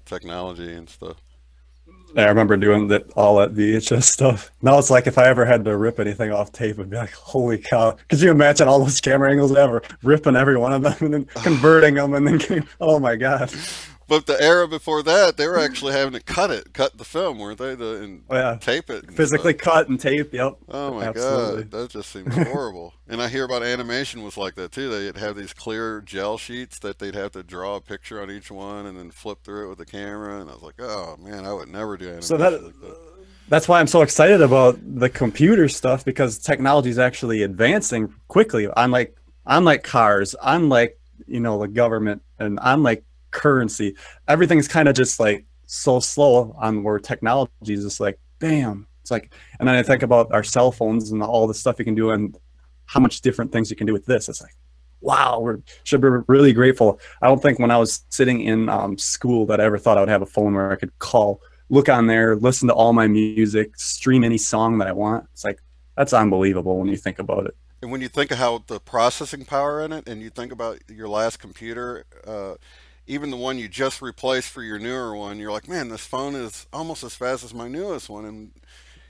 technology and stuff. I remember doing that all that VHS stuff. Now it's like if I ever had to rip anything off tape, it'd be like, holy cow. Could you imagine all those camera angles ever, ripping every one of them and then converting them and then getting, oh my God. But the era before that, they were actually having to cut the film, weren't they? And tape it. Physically cut and tape, yep. Oh my God, that just seems horrible. And I hear about animation was like that too. They'd have these clear gel sheets that they'd have to draw a picture on each one and then flip through it with the camera. And I was like, oh man, I would never do animation like that. That's why I'm so excited about the computer stuff, because technology is actually advancing quickly. Unlike cars, unlike, you know, the government, and unlike currency, everything's kind of just like so slow on where technology is just like bam. It's like, and then I think about our cell phones and all the stuff you can do and how much different things you can do with this. It's like, wow, we should be really grateful. I don't think when I was sitting in school that I ever thought I would have a phone where I could call, look on there, listen to all my music, stream any song that I want. It's like, that's unbelievable when you think about it. And when you think of how the processing power in it, and you think about your last computer, even the one you just replaced for your newer one, you're like, man, this phone is almost as fast as my newest one, and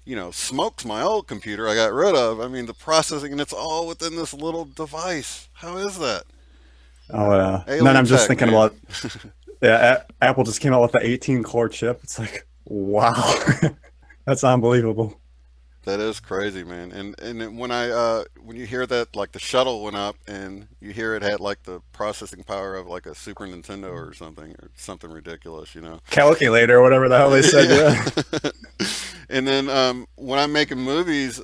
you know, smokes my old computer I got rid of. I mean, the processing, and it's all within this little device. How is that? Oh yeah. And then I'm just thinking about, yeah, Apple just came out with the 18-core chip. It's like, wow, that's unbelievable. That is crazy, man. And when you hear that, like the shuttle went up, and you hear it had like the processing power of like a Super Nintendo or something ridiculous, you know, calculator or whatever the hell they said. Yeah. And then when I'm making movies,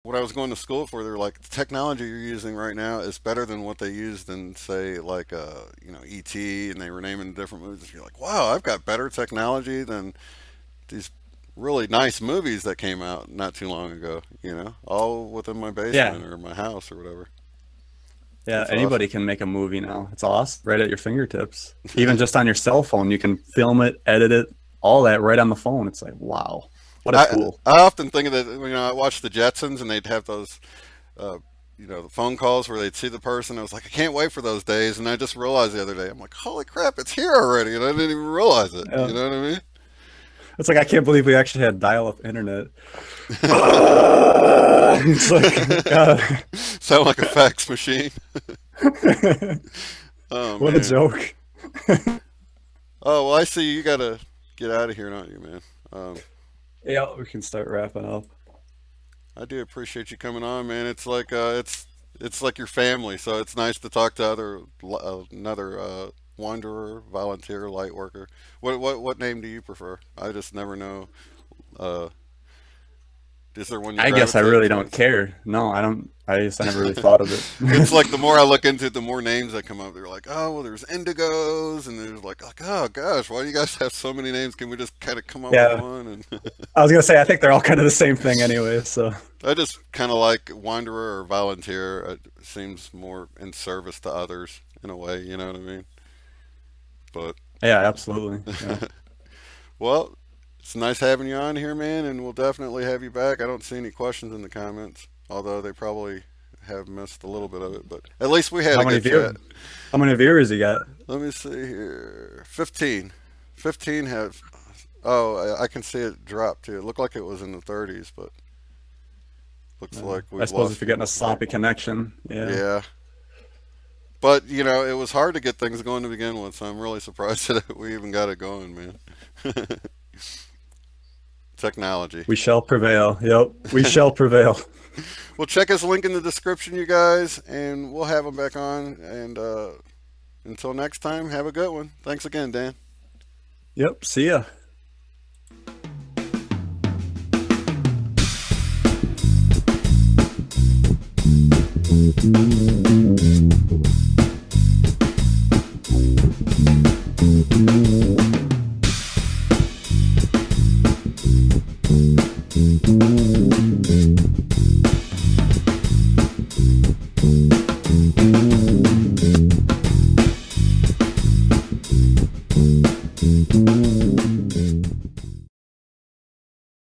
what I was going to school for, they're like, the technology you're using right now is better than what they used in, say, like you know, E.T., and they were naming different movies. You're like, wow, I've got better technology than these really nice movies that came out not too long ago, you know, all within my basement or my house or whatever. Yeah, that's anybody awesome. can make a movie now. It's awesome, right at your fingertips. Even just on your cell phone, you can film it, edit it, all that right on the phone. It's like, wow, what a tool. I often think of that, you know, I watch the Jetsons, and they'd have those, you know, the phone calls where they'd see the person. I was like, I can't wait for those days. And I just realized the other day, I'm like, holy crap, it's here already, and I didn't even realize it. You know what I mean? It's like, I can't believe we actually had dial-up internet. It's like, God. Sound like a fax machine. Oh, what man. a joke. Oh, well, I see you got to get out of here, don't you, man? Yeah, we can start wrapping up. I do appreciate you coming on, man. It's like it's like your family, so it's nice to talk to another wanderer, volunteer, light worker. What name do you prefer? I just never know. Is there one you I guess I gravitate really towards? don't care. No, I don't. I never really thought of it. It's like the more I look into it, the more names that come up. They're like, oh, well, there's indigos, and there's like, oh gosh, why do you guys have so many names? Can we just kind of come up with one? And I was gonna say, I think they're all kind of the same thing anyway. So I just kind of like wanderer or volunteer. It seems more in service to others in a way. You know what I mean? But yeah, absolutely. Yeah. Well, it's nice having you on here, man, and we'll definitely have you back. I don't see any questions in the comments, although they probably have missed a little bit of it, but at least we had a good chat. How many viewers you got? Let me see here. 15 have. Oh, I can see it drop too. It looked like it was in the 30s, but looks like we. I suppose if you're getting a sloppy connection, yeah. But you know, it was hard to get things going to begin with, so I'm really surprised that we even got it going, man. Technology. We shall prevail. Yep, we shall prevail. Well, check his link in the description, you guys, and we'll have him back on. And until next time, have a good one. Thanks again, Dan. Yep, see ya. Mm-hmm.